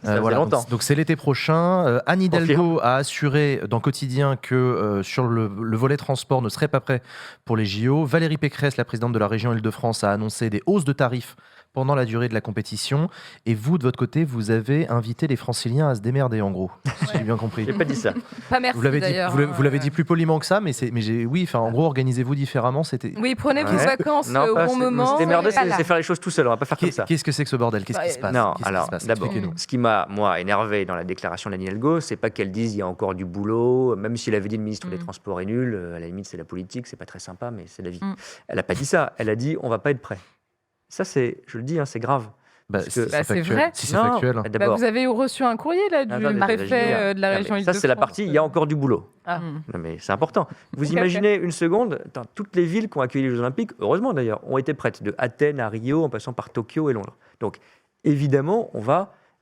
voilà, donc c'est l'été prochain. Anne Hidalgo a assuré dans Quotidien que sur le volet transport ne serait pas prêt pour les JO. Valérie Pécresse, la présidente de la région Île-de-France, a annoncé des hausses de tarifs pendant la durée de la compétition. Et vous, de votre côté, vous avez invité les Franciliens à se démerder, en gros. Si j'ai bien compris. J'ai pas dit ça. Pas merci, vous l'avez d'ailleurs. Dit, vous l'avez dit plus poliment que ça, en gros, organisez-vous différemment. Oui, prenez vos vacances au bon moment. Se démerder, c'est faire les choses tout seul. On va pas faire comme ça. Qu'est-ce que c'est que ce bordel? Qu'est-ce qui se passe? Non, alors, d'abord, ce qui m'a, moi, énervé dans la déclaration d'Anne Hidalgo, c'est pas qu'elle dise il y a encore du boulot, même si elle avait dit le ministre des Transports est nul, à la limite, c'est la politique, c'est pas très sympa, mais c'est la vie. Elle a pas dit ça. Elle a dit on va pas être prêt. Ça, je le dis, c'est grave. C'est vrai. Si c'est factuel. Vous avez reçu un courrier là, du préfet de la région Île-de-France. Ça, c'est la partie, il y a encore du boulot. Non, mais c'est important. Vous imaginez une seconde, toutes les villes qui ont accueilli les Jeux Olympiques, heureusement d'ailleurs, ont été prêtes, de Athènes à Rio, en passant par Tokyo et Londres. Donc, évidemment,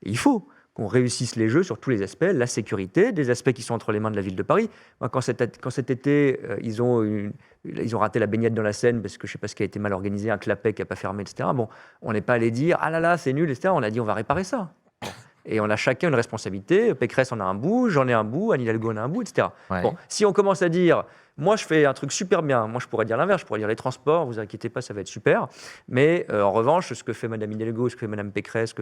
il faut qu'on réussisse les Jeux sur tous les aspects, la sécurité, des aspects qui sont entre les mains de la ville de Paris. Moi, quand cet été, ils ont raté la baignade dans la Seine parce que je ne sais pas ce qui a été mal organisé, un clapet qui n'a pas fermé, etc. Bon, on n'est pas allé dire « Ah là là, c'est nul », etc. On a dit « On va réparer ça ». Et on a chacun une responsabilité. Pécresse en a un bout, j'en ai un bout, Anne Hidalgo en a un bout, etc. Ouais. Bon, si on commence à dire « Moi, je fais un truc super bien », moi, je pourrais dire l'inverse. Je pourrais dire « Les transports, vous inquiétez pas, ça va être super ». Mais en revanche, ce que fait Mme Hidalgo, ce que fait Mme Pécresse,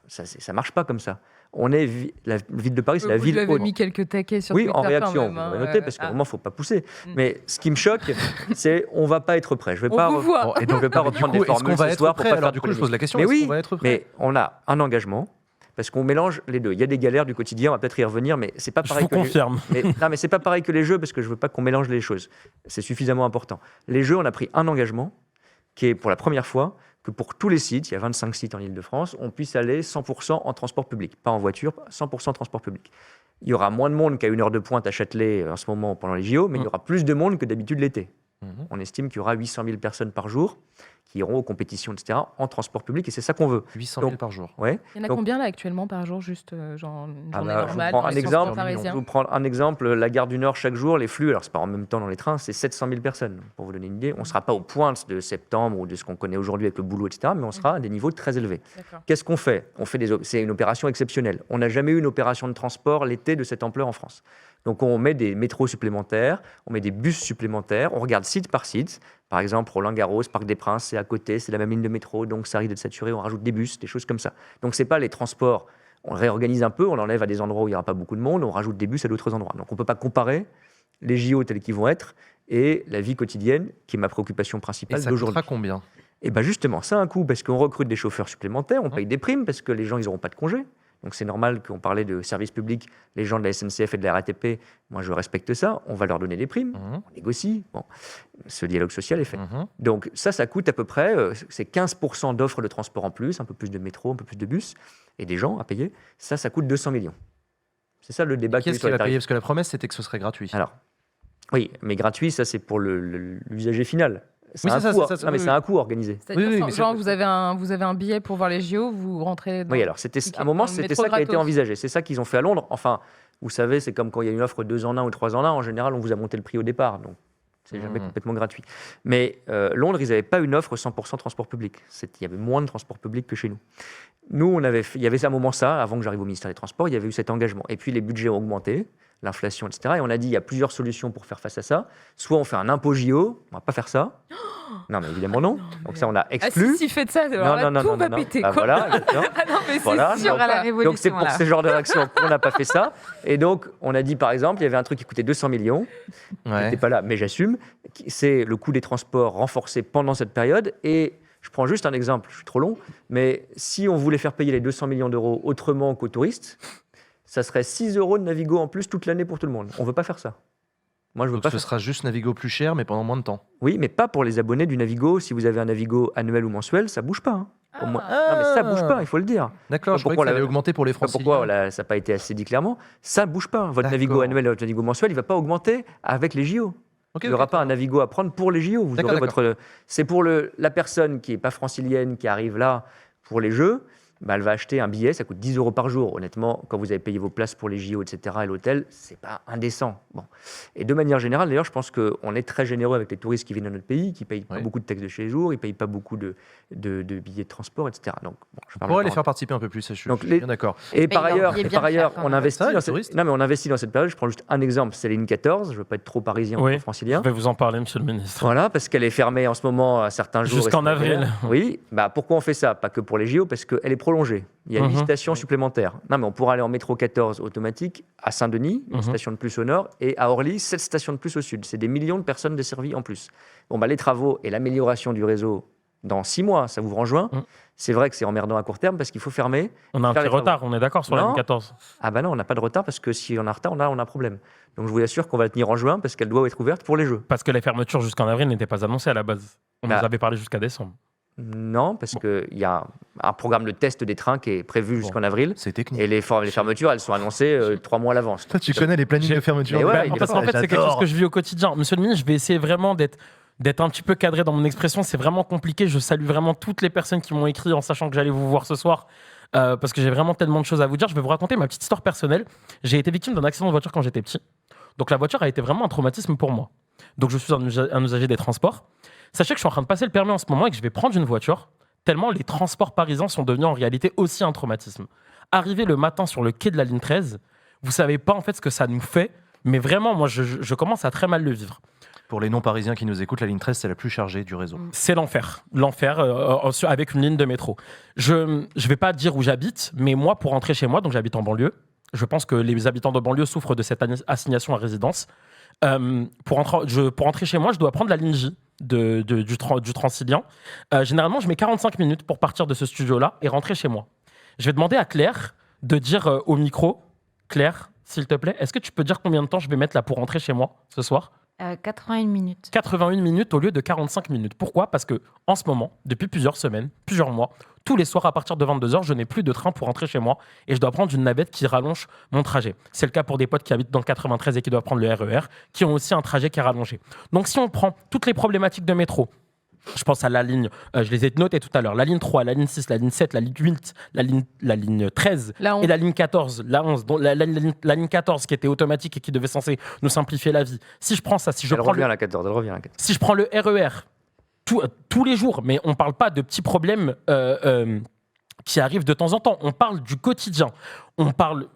ça ne marche pas comme ça. La ville de Paris, c'est la ville haute. Vous avez mis quelques taquets sur Twitter. Oui, en réaction, vous avez noté, parce qu'à un moment, il ne faut pas pousser. Mais ce qui me choque, c'est qu'on ne va pas être prêt. Je ne vais pas reprendre des formules ce soir pour pas faire du coup, je pose la question, mais oui, on va être prêt? Mais on a un engagement, parce qu'on mélange les deux. Il y a des galères du quotidien, on va peut-être y revenir, mais c'est pas pareil. Je vous confirme. Mais c'est pas pareil que les Jeux, parce que je veux pas qu'on mélange les choses. C'est suffisamment important. Les Jeux, on a pris un engagement, qui est pour la première fois, que pour tous les sites, il y a 25 sites en Île-de-France, on puisse aller 100% en transport public. Pas en voiture, 100% en transport public. Il y aura moins de monde qu'à 1 heure de pointe à Châtelet en ce moment pendant les JO, mais il y aura plus de monde que d'habitude l'été. On estime qu'il y aura 800 000 personnes par jour qui iront aux compétitions, etc., en transport public, et c'est ça qu'on veut. 800 000 par jour. Ouais. Il y en a combien là actuellement par jour, juste genre une journée normale? Je vous prends un exemple, la gare du Nord chaque jour, les flux, alors c'est pas en même temps dans les trains, c'est 700 000 personnes. Pour vous donner une idée, on ne sera pas aux pointes de septembre ou de ce qu'on connaît aujourd'hui avec le boulot, etc., mais on sera à des niveaux très élevés. Qu'est-ce qu'on fait? C'est une opération exceptionnelle. On n'a jamais eu une opération de transport l'été de cette ampleur en France. Donc on met des métros supplémentaires, on met des bus supplémentaires, on regarde site par site. Par exemple, Roland-Garros, Parc des Princes, c'est à côté, c'est la même ligne de métro, donc ça risque d'être saturé, on rajoute des bus, des choses comme ça. Donc ce n'est pas les transports, on réorganise un peu, on enlève à des endroits où il n'y aura pas beaucoup de monde, on rajoute des bus à d'autres endroits. Donc on ne peut pas comparer les JO tels qu'ils vont être et la vie quotidienne, qui est ma préoccupation principale d'aujourd'hui. Et ça coûtera combien? Et bien justement, ça a un coût, parce qu'on recrute des chauffeurs supplémentaires, on paye des primes, parce que les gens, ils n'auront pas de congés. Donc c'est normal qu'on parlait de services publics, les gens de la SNCF et de la RATP, moi je respecte ça, on va leur donner des primes, on négocie, bon, ce dialogue social est fait. Donc ça coûte à peu près, c'est 15% d'offres de transport en plus, un peu plus de métro, un peu plus de bus, et des gens à payer, ça coûte 200 millions. C'est ça le débat. Qui est-ce qui va payer? Parce que la promesse c'était que ce serait gratuit. Alors, oui, mais gratuit, ça c'est pour l'usager final. C'est un coût organisé. C'est-à-dire, genre, vous avez un billet pour voir les JO, vous rentrez dans... Oui, alors, à un moment, c'était ça qui a été envisagé. C'est ça qu'ils ont fait à Londres. Enfin, vous savez, c'est comme quand il y a une offre 2 en 1 ou 3 en 1. En général, on vous a monté le prix au départ. Donc, c'est jamais complètement gratuit. Mais Londres, ils n'avaient pas une offre 100% transport public. Il y avait moins de transport public que chez nous. Nous, il y avait à un moment ça, avant que j'arrive au ministère des Transports, il y avait eu cet engagement. Et puis, les budgets ont augmenté, l'inflation, etc. Et on a dit, il y a plusieurs solutions pour faire face à ça. Soit on fait un impôt JO, on ne va pas faire ça. Non, mais évidemment non. Donc ça, on a exclu. Si faites ça, alors tout va péter. Ah, voilà, non, mais voilà, c'est sûr à la révolution. Donc c'est pour ce genre de réaction qu'on n'a pas fait ça. Et donc, on a dit, par exemple, il y avait un truc qui coûtait 200 millions. Je n'étais pas là, mais j'assume. C'est le coût des transports renforcé pendant cette période. Et je prends juste un exemple, je suis trop long, mais si on voulait faire payer les 200 millions d'euros autrement qu'aux touristes, ça serait 6 € de Navigo en plus toute l'année pour tout le monde. On ne veut pas faire ça. Moi, je veux pas. Ce sera juste Navigo plus cher, mais pendant moins de temps. Oui, mais pas pour les abonnés du Navigo. Si vous avez un Navigo annuel ou mensuel, ça bouge pas. Non, mais ça bouge pas, il faut le dire. D'accord, je crois que ça allait augmenter pour les Franciliens. Pourquoi ça n'a pas été assez dit clairement? Ça bouge pas. Votre Navigo annuel et votre Navigo mensuel, il va pas augmenter avec les JO. Il n'y aura pas un Navigo à prendre pour les JO. C'est pour la personne qui n'est pas francilienne, qui arrive là pour les Jeux. elle va acheter un billet, ça coûte 10 € par jour. Honnêtement, quand vous avez payé vos places pour les JO, etc., et l'hôtel, c'est pas indécent. Bon. Et de manière générale, d'ailleurs, je pense qu'on est très généreux avec les touristes qui viennent dans notre pays, qui ne payent pas beaucoup de taxes de séjour, ils ne payent pas beaucoup de billets de transport, etc. Donc, on pourrait les faire participer un peu plus, je suis bien d'accord. Et par ailleurs, on investit dans cette période. Je prends juste un exemple, c'est la ligne 14. Je ne veux pas être trop parisien ou francilien. Je vais vous en parler, monsieur le ministre. Voilà, parce qu'elle est fermée en ce moment à certains jours. Jusqu'en avril. Oui, pourquoi on fait ça? Pas que pour les JO, parce qu'elle est prolongée. Il y a 8 stations supplémentaires. Non, mais on pourra aller en métro 14 automatique à Saint-Denis, une station de plus au nord, et à Orly, 7 stations de plus au sud. C'est des millions de personnes desservies en plus. Bon, les travaux et l'amélioration du réseau dans 6 mois, ça ouvre en juin. C'est vrai que c'est emmerdant à court terme parce qu'il faut fermer. On a un petit retard, on est d'accord sur la ligne 14. Ah non, on n'a pas de retard parce que si on a un retard, on a un problème. Donc je vous assure qu'on va la tenir en juin parce qu'elle doit être ouverte pour les Jeux. Parce que les fermetures jusqu'en avril n'étaient pas annoncées à la base. On nous avait parlé jusqu'à décembre. Non, parce qu'il y a un programme de test des trains qui est prévu jusqu'en avril. C'est technique. Et les fermetures, elles sont annoncées 3 mois à l'avance. Toi, tu connais les plannings de fermeture. Parce qu'en fait, c'est quelque chose que je vis au quotidien. Monsieur le ministre, je vais essayer vraiment d'être un petit peu cadré dans mon expression. C'est vraiment compliqué. Je salue vraiment toutes les personnes qui m'ont écrit en sachant que j'allais vous voir ce soir. Parce que j'ai vraiment tellement de choses à vous dire. Je vais vous raconter ma petite histoire personnelle. J'ai été victime d'un accident de voiture quand j'étais petit. Donc la voiture a été vraiment un traumatisme pour moi. Donc je suis un usager des transports. Sachez que je suis en train de passer le permis en ce moment et que je vais prendre une voiture, tellement les transports parisiens sont devenus en réalité aussi un traumatisme. Arriver le matin sur le quai de la ligne 13, vous savez pas en fait ce que ça nous fait, mais vraiment, moi, je commence à très mal le vivre. Pour les non-parisiens qui nous écoutent, la ligne 13, c'est la plus chargée du réseau. C'est l'enfer. L'enfer avec une ligne de métro. Je vais pas dire où j'habite, mais moi, pour rentrer chez moi, donc j'habite en banlieue, je pense que les habitants de banlieue souffrent de cette assignation à résidence. Pour rentrer chez moi, je dois prendre la ligne J du Transilien. Généralement, je mets 45 minutes pour partir de ce studio-là et rentrer chez moi. Je vais demander à Claire de dire au micro, Claire, s'il te plaît, est-ce que tu peux dire combien de temps je vais mettre là pour rentrer chez moi ce soir ? 81 minutes. 81 minutes au lieu de 45 minutes. Pourquoi ? Parce que en ce moment, depuis plusieurs semaines, plusieurs mois, tous les soirs à partir de 22h, je n'ai plus de train pour rentrer chez moi et je dois prendre une navette qui rallonge mon trajet. C'est le cas pour des potes qui habitent dans le 93 et qui doivent prendre le RER, qui ont aussi un trajet qui est rallongé. Donc si on prend toutes les problématiques de métro, je pense à la ligne, je les ai notées tout à l'heure, la ligne 3, la ligne 6, la ligne 7, la ligne 8, la ligne 13 et la ligne 14, la 11, dont la ligne 14 qui était automatique et qui devait censé nous simplifier la vie. Si je prends ça, elle revient à la 14. Si je prends le RER tous les jours, mais on ne parle pas de petits problèmes qui arrivent de temps en temps, on parle du quotidien.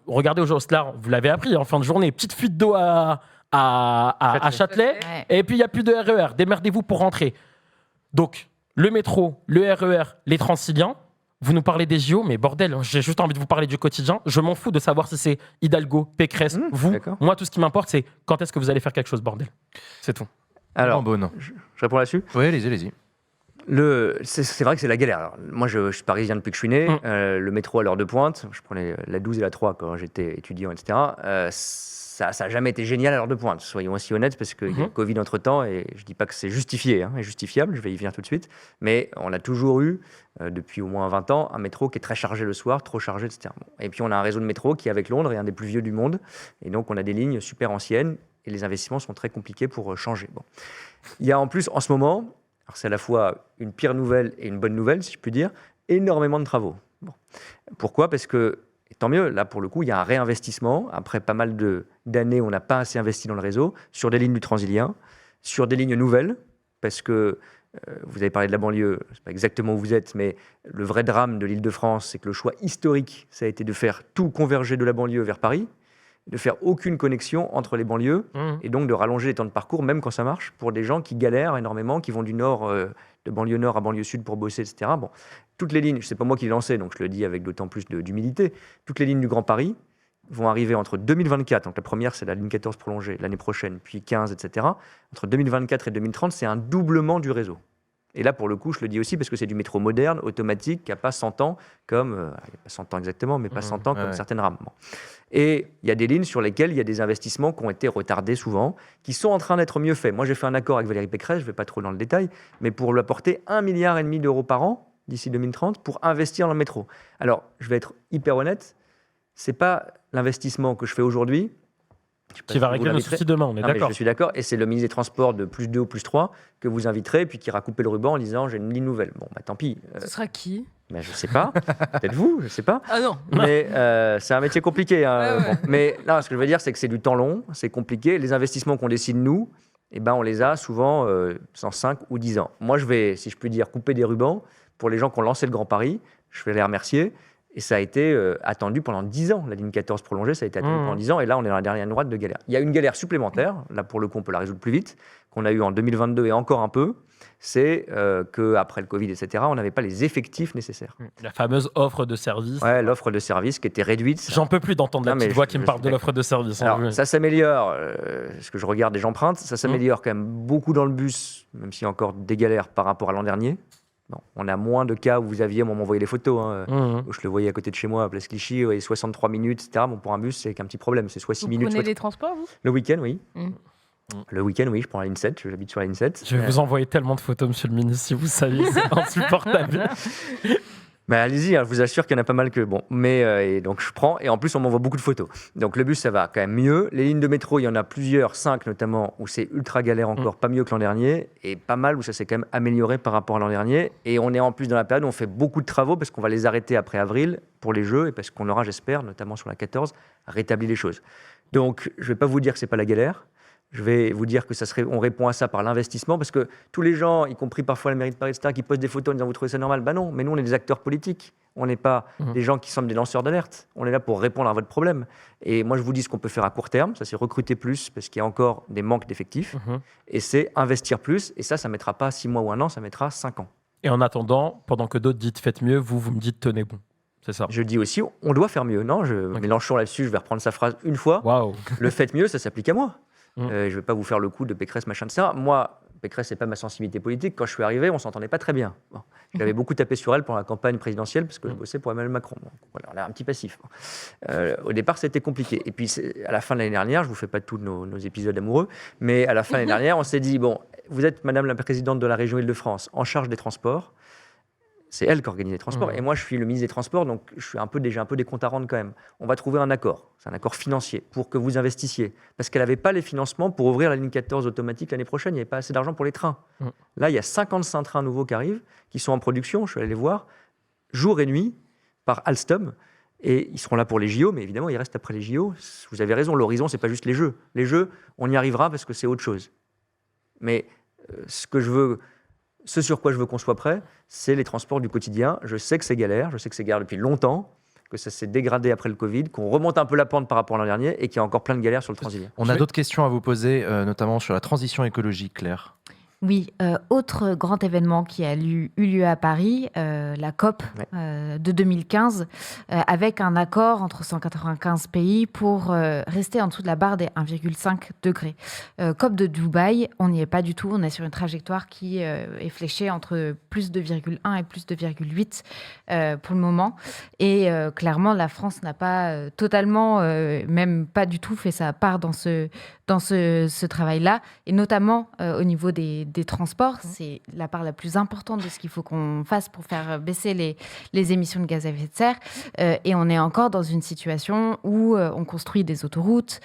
Regardez aujourd'hui, là, vous l'avez appris en fin de journée, petite fuite d'eau à Châtelet, et puis il n'y a plus de RER, démerdez-vous pour rentrer. Donc, le métro, le RER, les Transiliens, vous nous parlez des JO, mais bordel, j'ai juste envie de vous parler du quotidien. Je m'en fous de savoir si c'est Hidalgo, Pécresse, vous. D'accord. Moi, tout ce qui m'importe, c'est quand est-ce que vous allez faire quelque chose, bordel. C'est tout. Alors, je réponds là-dessus ? Oui, allez-y. C'est vrai que c'est la galère. Alors, moi, je suis parisien depuis que je suis né. Le métro à l'heure de pointe, je prenais la 12 et la 3 quand j'étais étudiant, etc. Ça n'a jamais été génial à l'heure de pointe, soyons aussi honnêtes, parce qu'il y a le Covid entre-temps, et je ne dis pas que c'est justifié et justifiable, je vais y venir tout de suite, mais on a toujours eu, depuis au moins 20 ans, un métro qui est très chargé le soir, trop chargé, etc. Et puis on a un réseau de métro qui, avec Londres, est un des plus vieux du monde, et donc on a des lignes super anciennes, et les investissements sont très compliqués pour changer. Bon. Il y a en plus, en ce moment, alors c'est à la fois une pire nouvelle et une bonne nouvelle, si je puis dire, énormément de travaux. Bon. Pourquoi ? Parce que et tant mieux, là pour le coup, il y a un réinvestissement. Après pas mal d'années, on n'a pas assez investi dans le réseau, sur des lignes du Transilien, sur des lignes nouvelles, parce que vous avez parlé de la banlieue, je ne sais pas exactement où vous êtes, mais le vrai drame de l'Île-de-France, c'est que le choix historique, ça a été de faire tout converger de la banlieue vers Paris, de faire aucune connexion entre les banlieues, et donc de rallonger les temps de parcours, même quand ça marche, pour des gens qui galèrent énormément, qui vont du nord, de banlieue nord à banlieue sud pour bosser, etc. Bon, toutes les lignes, c'est pas moi qui l'ai lancé, donc je le dis avec d'autant plus d'humilité, toutes les lignes du Grand Paris vont arriver entre 2024, donc la première c'est la ligne 14 prolongée l'année prochaine, puis 15, etc. Entre 2024 et 2030, c'est un doublement du réseau. Et là, pour le coup, je le dis aussi parce que c'est du métro moderne, automatique, qui n'a pas 100 ans, comme, il n'y a pas 100 ans exactement, mais pas 100 ans comme certaines rames. Bon. Et il y a des lignes sur lesquelles il y a des investissements qui ont été retardés souvent, qui sont en train d'être mieux faits. Moi, j'ai fait un accord avec Valérie Pécresse, je ne vais pas trop dans le détail, mais pour lui apporter 1,5 milliard d'euros par an, d'ici 2030, pour investir dans le métro. Alors, je vais être hyper honnête, ce n'est pas l'investissement que je fais aujourd'hui, qui va régler nos soucis demain, on est d'accord. Je suis d'accord, et c'est le ministre des Transports de plus 2 ou plus 3 que vous inviterez, puis qui ira couper le ruban en disant j'ai une ligne nouvelle. Bon, tant pis. Ce sera qui ? Mais je ne sais pas. Peut-être vous, je ne sais pas. Ah non. Mais c'est un métier compliqué. Hein. Ouais. Bon. Mais non, ce que je veux dire, c'est que c'est du temps long, c'est compliqué. Les investissements qu'on décide, nous, on les a souvent en 5 ou 10 ans. Moi, je vais, si je puis dire, couper des rubans pour les gens qui ont lancé le Grand Paris. Je vais les remercier. Et ça a été attendu pendant 10 ans. La ligne 14 prolongée, ça a été attendu pendant 10 ans. Et là, on est dans la dernière droite de galère. Il y a une galère supplémentaire. Là, pour le coup, on peut la résoudre plus vite, qu'on a eu en 2022 et encore un peu. C'est qu'après le Covid, etc., on n'avait pas les effectifs nécessaires. La fameuse offre de service. Ouais, l'offre de service qui était réduite. J'en peux plus d'entendre la petite voix qui me parle de l'offre de service. Alors, ça s'améliore, ce que je regarde des gens empreintes, ça s'améliore quand même beaucoup dans le bus, même s'il y a encore des galères par rapport à l'an dernier. Bon, on a moins de cas où vous aviez, moi, on m'envoyait les photos, où je le voyais à côté de chez moi, à Place Clichy, et 63 minutes, etc. Bon, pour un bus, c'est qu'un petit problème, c'est soit 6 minutes. Vous prenez les transports, vous ? Le week-end, oui. Le week-end, oui, je prends la ligne 7, j'habite sur la ligne 7. Je vais vous envoyer tellement de photos, monsieur le ministre, si vous saviez, c'est insupportable. Mais allez-y, je vous assure qu'il y en a pas mal que bon. Mais et donc je prends et en plus on m'envoie beaucoup de photos. Donc le bus ça va quand même mieux. Les lignes de métro, il y en a plusieurs, 5 notamment où c'est ultra galère encore, pas mieux que l'an dernier et pas mal où ça s'est quand même amélioré par rapport à l'an dernier. Et on est en plus dans la période où on fait beaucoup de travaux parce qu'on va les arrêter après avril pour les Jeux et parce qu'on aura, j'espère, notamment sur la 14, rétabli les choses. Donc je vais pas vous dire que c'est pas la galère. Je vais vous dire que on répond à ça par l'investissement, parce que tous les gens, y compris parfois la mairie de Paris, etc., qui postent des photos en disant vous trouvez ça normal ? Ben non, mais nous on est des acteurs politiques, on n'est pas des gens qui sont des lanceurs d'alerte, on est là pour répondre à votre problème. Et moi je vous dis ce qu'on peut faire à court terme, ça c'est recruter plus, parce qu'il y a encore des manques d'effectifs, et c'est investir plus, et ça mettra pas 6 mois ou 1 an, ça mettra 5 ans. Et en attendant, pendant que d'autres disent faites mieux, vous me dites tenez bon. C'est ça. Je dis aussi on doit faire mieux. Non, Mélenchon là-dessus, je vais reprendre sa phrase une fois. Waouh. Le faites mieux, ça s'applique à moi. Je ne vais pas vous faire le coup de Pécresse, machin, etc. Moi, Pécresse, ce n'est pas ma sensibilité politique. Quand je suis arrivé, on ne s'entendait pas très bien. Bon. J'avais beaucoup tapé sur elle pendant la campagne présidentielle parce que je bossais pour Emmanuel Macron. Bon, voilà, on a un petit passif. Au départ, c'était compliqué. Et puis, à la fin de l'année dernière, je ne vous fais pas tous nos épisodes amoureux, mais à la fin de l'année dernière, on s'est dit, bon, vous êtes Madame la Présidente de la région Île-de-France en charge des transports. C'est elle qui organise les transports. Et moi, je suis le ministre des Transports, donc je suis déjà un peu des comptes à rendre quand même. On va trouver un accord. C'est un accord financier pour que vous investissiez. Parce qu'elle n'avait pas les financements pour ouvrir la ligne 14 automatique l'année prochaine. Il n'y avait pas assez d'argent pour les trains. Là, il y a 55 trains nouveaux qui arrivent, qui sont en production. Je suis allé les voir, jour et nuit, par Alstom. Et ils seront là pour les JO, mais évidemment, ils restent après les JO. Vous avez raison, l'horizon, ce n'est pas juste les Jeux. Les Jeux, on y arrivera parce que c'est autre chose. Mais ce sur quoi je veux qu'on soit prêt, c'est les transports du quotidien. Je sais que c'est galère, depuis longtemps, que ça s'est dégradé après le Covid, qu'on remonte un peu la pente par rapport à l'an dernier et qu'il y a encore plein de galères sur le Transilien. On a d'autres questions à vous poser, notamment sur la transition écologique, Claire. Oui, autre grand événement qui a eu lieu à Paris, la COP de 2015, avec un accord entre 195 pays pour rester en dessous de la barre des 1,5 degrés. COP de Dubaï, on n'y est pas du tout, on est sur une trajectoire qui est fléchée entre plus 2,1 et plus 2,8 pour le moment. Et clairement, la France n'a pas totalement, même pas du tout fait sa part dans ce travail-là, et notamment au niveau des transports. C'est la part la plus importante de ce qu'il faut qu'on fasse pour faire baisser les émissions de gaz à effet de serre. Et on est encore dans une situation où on construit des autoroutes,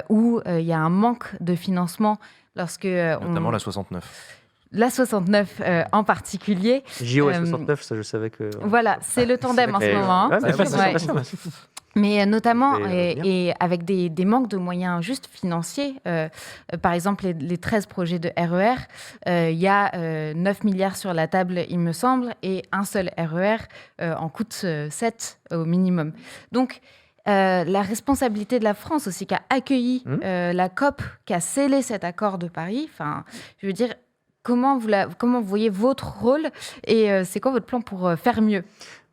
où il y a un manque de financement notamment la 69. La 69 en particulier. JO et 69, ça je savais que... Voilà, c'est le tandem en ce moment. Mais notamment, et avec des manques de moyens juste financiers. Par exemple, les 13 projets de RER, il y a 9 milliards sur la table, il me semble, et un seul RER en coûte 7 au minimum. Donc, la responsabilité de la France aussi, qui a accueilli la COP, qui a scellé cet accord de Paris, je veux dire, comment vous voyez votre rôle et c'est quoi votre plan pour faire mieux ?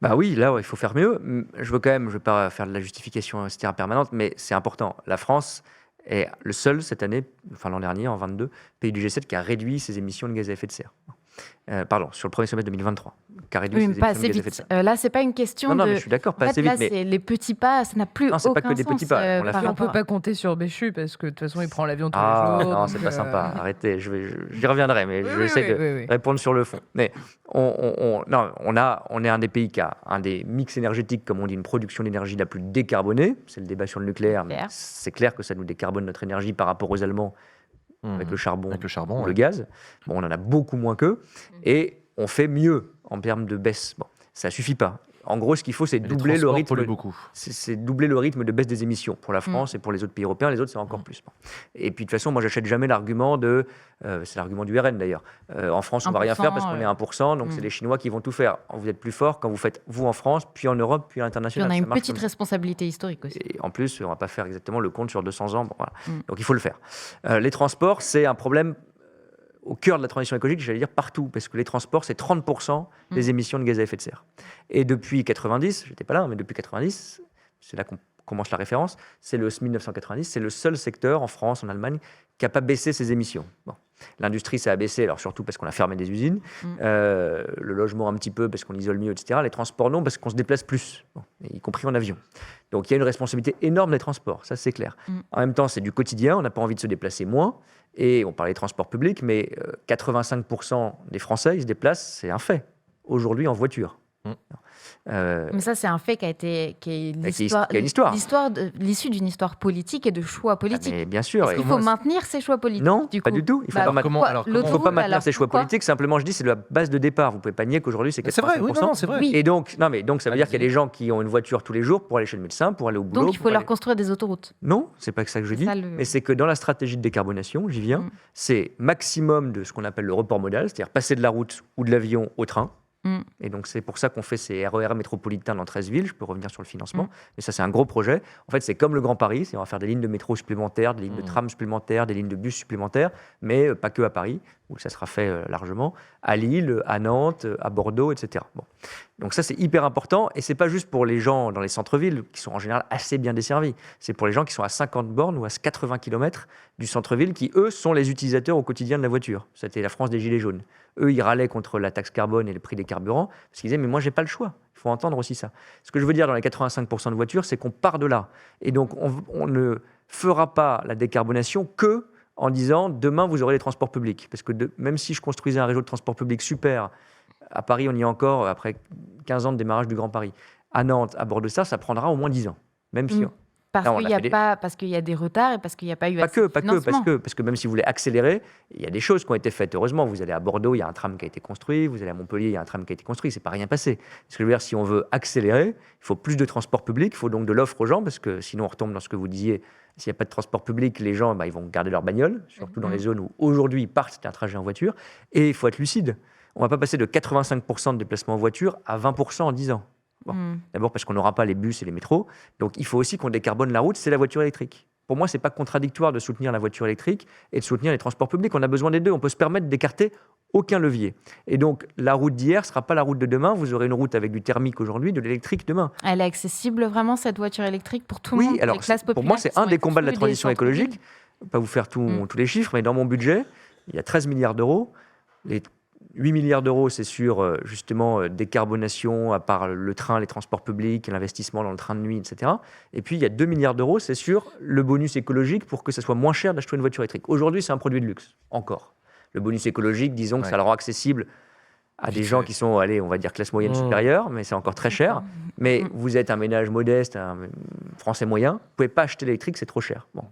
Bah oui, là, il faut faire mieux. Je vais pas faire de la justification, etc., permanente, mais c'est important. La France est le seul, cette année, enfin l'an dernier, en 22, pays du G7 qui a réduit ses émissions de gaz à effet de serre. Sur le premier semestre 2023, qui a réduit ses émissions de gaz à effet de serre. Là, c'est pas une question mais je suis d'accord, pas assez vite. Là, c'est les petits pas, ça n'a plus aucun sens. Non, c'est pas que des petits pas. On peut pas compter sur Béchu, parce que de toute façon, il prend l'avion tous les jours. Non, c'est pas sympa. Arrêtez, j'y reviendrai, mais je vais essayer de répondre sur le fond. Mais on est un des pays qui a un des mix énergétiques, comme on dit, une production d'énergie la plus décarbonée. C'est le débat sur le nucléaire, mais c'est clair que ça nous décarbone notre énergie par rapport aux Allemands. Avec le charbon, le gaz. Bon, on en a beaucoup moins qu'eux. Et on fait mieux en termes de baisse. Bon. Ça suffit pas. En gros, ce qu'il faut, c'est doubler le rythme. C'est doubler le rythme de baisse des émissions pour la France et pour les autres pays européens. Les autres, c'est encore plus. Et puis de toute façon, moi, j'achète jamais l'argument c'est l'argument du RN d'ailleurs. En France, on va rien faire parce qu'on est 1%, donc c'est les Chinois qui vont tout faire. Vous êtes plus fort quand vous faites vous en France, puis en Europe, puis à l'international. Puis on a une petite responsabilité historique aussi. Et en plus, on va pas faire exactement le compte sur 200 ans. Bon, voilà. Donc il faut le faire. Les transports, c'est un problème au cœur de la transition écologique, j'allais dire partout, parce que les transports, c'est 30% des émissions de gaz à effet de serre. Et depuis 90, j'étais pas là, mais depuis 90, c'est là qu'on commence la référence, c'est le 1990, c'est le seul secteur en France, en Allemagne, qui n'a pas baissé ses émissions. Bon. L'industrie, ça a baissé, alors surtout parce qu'on a fermé des usines, le logement un petit peu parce qu'on isole mieux, etc. Les transports, non, parce qu'on se déplace plus, y compris en avion. Donc il y a une responsabilité énorme des transports, ça c'est clair. En même temps, c'est du quotidien, on n'a pas envie de se déplacer moins. Et on parlait des transports publics, mais 85% des Français, ils se déplacent, c'est un fait, aujourd'hui en voiture. Mais ça, c'est un fait qui est l'issue d'une histoire politique et de choix politiques. Mais bien sûr. Est-ce qu'il faut maintenir ces choix politiques? Non, pas du tout. Il ne faut pas maintenir ces choix politiques. Simplement, je dis, c'est la base de départ. Vous ne pouvez pas nier qu'aujourd'hui, c'est 85%. C'est vrai, oui, non, c'est vrai. Oui. Et donc, ça veut dire qu'il y a des gens qui ont une voiture tous les jours pour aller chez le médecin, pour aller au boulot. Donc, il faut leur construire des autoroutes. Non, c'est pas ça que je dis. Mais c'est que dans la stratégie de décarbonation, j'y viens, c'est maximum de ce qu'on appelle le report modal, c'est-à-dire passer de la route ou de l'avion au train. Et donc, c'est pour ça qu'on fait ces RER métropolitains dans 13 villes. Je peux revenir sur le financement. Mais ça, c'est un gros projet. En fait, c'est comme le Grand Paris. On va faire des lignes de métro supplémentaires, des lignes de tram supplémentaires, des lignes de bus supplémentaires, mais pas que à Paris, où ça sera fait largement, à Lille, à Nantes, à Bordeaux, etc. Bon. Donc ça, c'est hyper important. Et c'est pas juste pour les gens dans les centres-villes, qui sont en général assez bien desservis. C'est pour les gens qui sont à 50 bornes ou à 80 km du centre-ville, qui, eux, sont les utilisateurs au quotidien de la voiture. C'était la France des Gilets jaunes. Eux, ils râlaient contre la taxe carbone et le prix des carburants, parce qu'ils disaient, mais moi, j'ai pas le choix. Il faut entendre aussi ça. Ce que je veux dire dans les 85% de voitures, c'est qu'on part de là. Et donc, on ne fera pas la décarbonation que en disant, demain, vous aurez les transports publics. Parce que même si je construisais un réseau de transports publics super, à Paris, on y est encore, après 15 ans de démarrage du Grand Paris. À Nantes, à Bordeaux, ça prendra au moins 10 ans. Même si... Parce qu'il y a des retards et parce qu'il n'y a pas eu assez de financement. Parce que même si vous voulez accélérer, il y a des choses qui ont été faites. Heureusement, vous allez à Bordeaux, il y a un tram qui a été construit. Vous allez à Montpellier, il y a un tram qui a été construit. C'est pas rien passé. Ce que je veux dire, si on veut accélérer, il faut plus de transport public, il faut donc de l'offre aux gens, parce que sinon on retombe dans ce que vous disiez. S'il n'y a pas de transport public, les gens ils vont garder leur bagnole, surtout dans les zones où aujourd'hui ils partent, c'est un trajet en voiture. Et il faut être lucide. On ne va pas passer de 85% de déplacement en voiture à 20% en 10 ans. Bon. D'abord parce qu'on n'aura pas les bus et les métros. Donc il faut aussi qu'on décarbone la route, c'est la voiture électrique. Pour moi, ce n'est pas contradictoire de soutenir la voiture électrique et de soutenir les transports publics. On a besoin des deux. On peut se permettre d'écarter aucun levier. Et donc la route d'hier ne sera pas la route de demain. Vous aurez une route avec du thermique aujourd'hui, de l'électrique demain. Elle est accessible vraiment, cette voiture électrique, pour tout le monde, alors, les classes populaires? Pour moi, c'est un des combats de la transition écologique. Je ne vais pas vous faire tous les chiffres, mais dans mon budget, il y a 13 milliards d'euros. Les 8 milliards d'euros, c'est sur justement décarbonation, à part le train, les transports publics, l'investissement dans le train de nuit, etc. Et puis il y a 2 milliards d'euros, c'est sur le bonus écologique pour que ça soit moins cher d'acheter une voiture électrique. Aujourd'hui, c'est un produit de luxe, encore. Le bonus écologique, disons que ça le rend accessible à des gens qui sont, allez, on va dire classe moyenne supérieure, mais c'est encore très cher. Mais vous êtes un ménage modeste, un Français moyen, vous ne pouvez pas acheter l'électrique, c'est trop cher. Bon.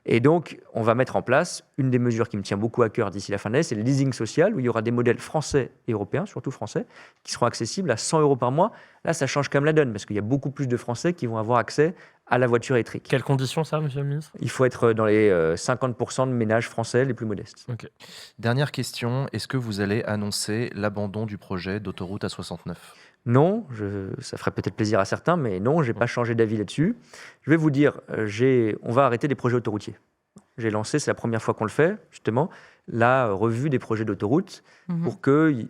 Et donc, on va mettre en place une des mesures qui me tient beaucoup à cœur d'ici la fin de l'année, c'est le leasing social, où il y aura des modèles français et européens, surtout français, qui seront accessibles à 100 € par mois. Là, ça change quand même la donne, parce qu'il y a beaucoup plus de Français qui vont avoir accès à la voiture électrique. Quelles conditions ça, monsieur le ministre? Il faut être dans les 50% de ménages français les plus modestes. Okay. Dernière question, est-ce que vous allez annoncer l'abandon du projet d'autoroute A69? Non, ça ferait peut-être plaisir à certains, mais non, je n'ai pas changé d'avis là-dessus. Je vais vous dire, on va arrêter des projets autoroutiers. J'ai lancé, c'est la première fois qu'on le fait, justement, la revue des projets d'autoroute pour qu'il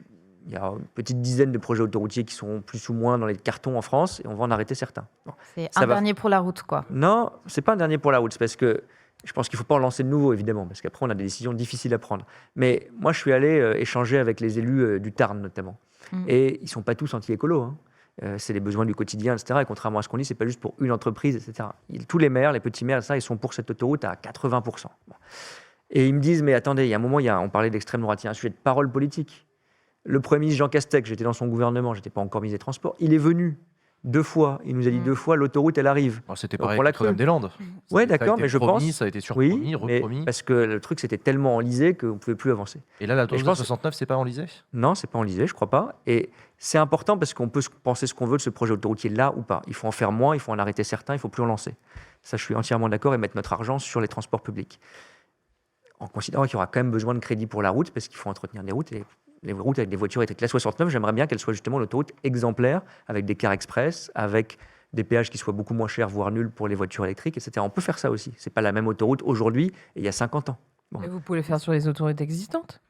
y a une petite dizaine de projets autoroutiers qui sont plus ou moins dans les cartons en France et on va en arrêter certains. Bon. C'est un dernier pour la route, quoi. Non, c'est pas un dernier pour la route, c'est parce que je pense qu'il ne faut pas en lancer de nouveau, évidemment, parce qu'après, on a des décisions difficiles à prendre. Mais moi, je suis allé échanger avec les élus du Tarn, notamment. Et ils ne sont pas tous anti-écolos. C'est les besoins du quotidien, etc. Et contrairement à ce qu'on dit, ce n'est pas juste pour une entreprise, etc. Tous les maires, les petits maires, etc., ils sont pour cette autoroute à 80%. Et ils me disent, mais attendez, il y a un moment, on parlait d'extrême droite, il y a un sujet de parole politique. Le Premier ministre Jean Castex, j'étais dans son gouvernement, je n'étais pas encore ministre des Transports, il est venu 2 fois. Il nous a dit 2 fois, l'autoroute, elle arrive. C'était pareil avec Notre-Dame-des-Landes. Oui, d'accord, mais je pense... Ça a été surpromis, repromis. Parce que le truc, c'était tellement enlisé qu'on ne pouvait plus avancer. Et là, l'autoroute 69, c'est pas enlisé ? Non, c'est pas enlisé, je crois pas. Et c'est important parce qu'on peut penser ce qu'on veut de ce projet autoroutier là ou pas. Il faut en faire moins, il faut en arrêter certains, il faut plus en lancer. Ça, je suis entièrement d'accord, et mettre notre argent sur les transports publics. En considérant qu'il y aura quand même besoin de crédit pour la route, parce qu'il faut entretenir des routes. Et les routes avec des voitures électriques. La 69, j'aimerais bien qu'elle soit justement l'autoroute exemplaire, avec des cars express, avec des péages qui soient beaucoup moins chers, voire nuls pour les voitures électriques, etc. On peut faire ça aussi. C'est pas la même autoroute aujourd'hui et il y a 50 ans. Bon. Mais vous pouvez le faire sur les autoroutes existantes.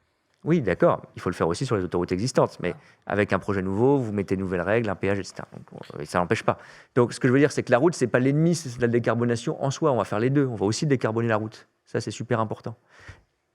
Oui, d'accord. Il faut le faire aussi sur les autoroutes existantes. Mais avec un projet nouveau, vous mettez de nouvelles règles, un péage, etc. Donc, ça n'empêche pas. Donc, ce que je veux dire, c'est que la route, c'est pas l'ennemi, c'est la décarbonation en soi. On va faire les deux. On va aussi décarboner la route. Ça, c'est super important.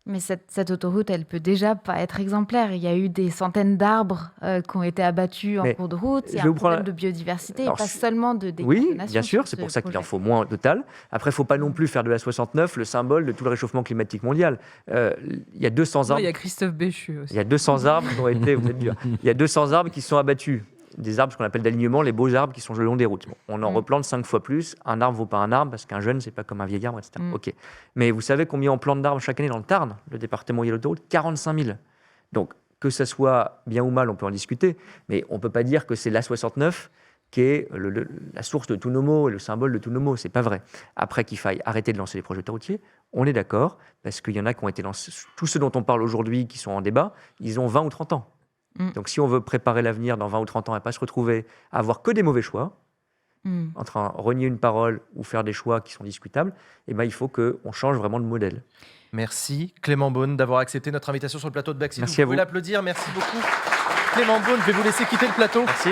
Mais cette autoroute, elle peut déjà pas être exemplaire. Il y a eu des centaines d'arbres qui ont été abattus en cours de route. Il y a un problème de biodiversité, pas seulement de décarbonation. Oui, bien sûr, c'est pour ça qu'il en faut moins au total. Après, il ne faut pas non plus faire de la 69 le symbole de tout le réchauffement climatique mondial. Il y a 200 arbres. Il y a Christophe Béchu aussi. Il y a 200 arbres qui ont été... Vous êtes dur. Il y a 200 arbres qui sont abattus. Des arbres, ce qu'on appelle d'alignement, les beaux arbres qui sont le long des routes. Bon, on en replante 5 fois plus. Un arbre ne vaut pas un arbre parce qu'un jeune, c'est pas comme un vieil arbre, etc. Ok. Mais vous savez combien on plante d'arbres chaque année dans le Tarn, le département où il y a l'autoroute ? 45 000. Donc, que ça soit bien ou mal, on peut en discuter. Mais on ne peut pas dire que c'est l'A69 qui est la source de tous nos maux et le symbole de tous nos maux. C'est pas vrai. Après qu'il faille arrêter de lancer les projets autoroutiers, on est d'accord, parce qu'il y en a qui ont été lancés. Tous ceux dont on parle aujourd'hui, qui sont en débat, ils ont 20 ou 30 ans. Donc, si on veut préparer l'avenir dans 20 ou 30 ans et pas se retrouver à avoir que des mauvais choix, en train de renier une parole ou faire des choix qui sont discutables, eh ben, il faut qu'on change vraiment de modèle. Merci Clément Beaune d'avoir accepté notre invitation sur le plateau de Backseat. Merci à vous. Vous pouvez l'applaudir. Merci beaucoup. Clément Beaune, je vais vous laisser quitter le plateau. Merci.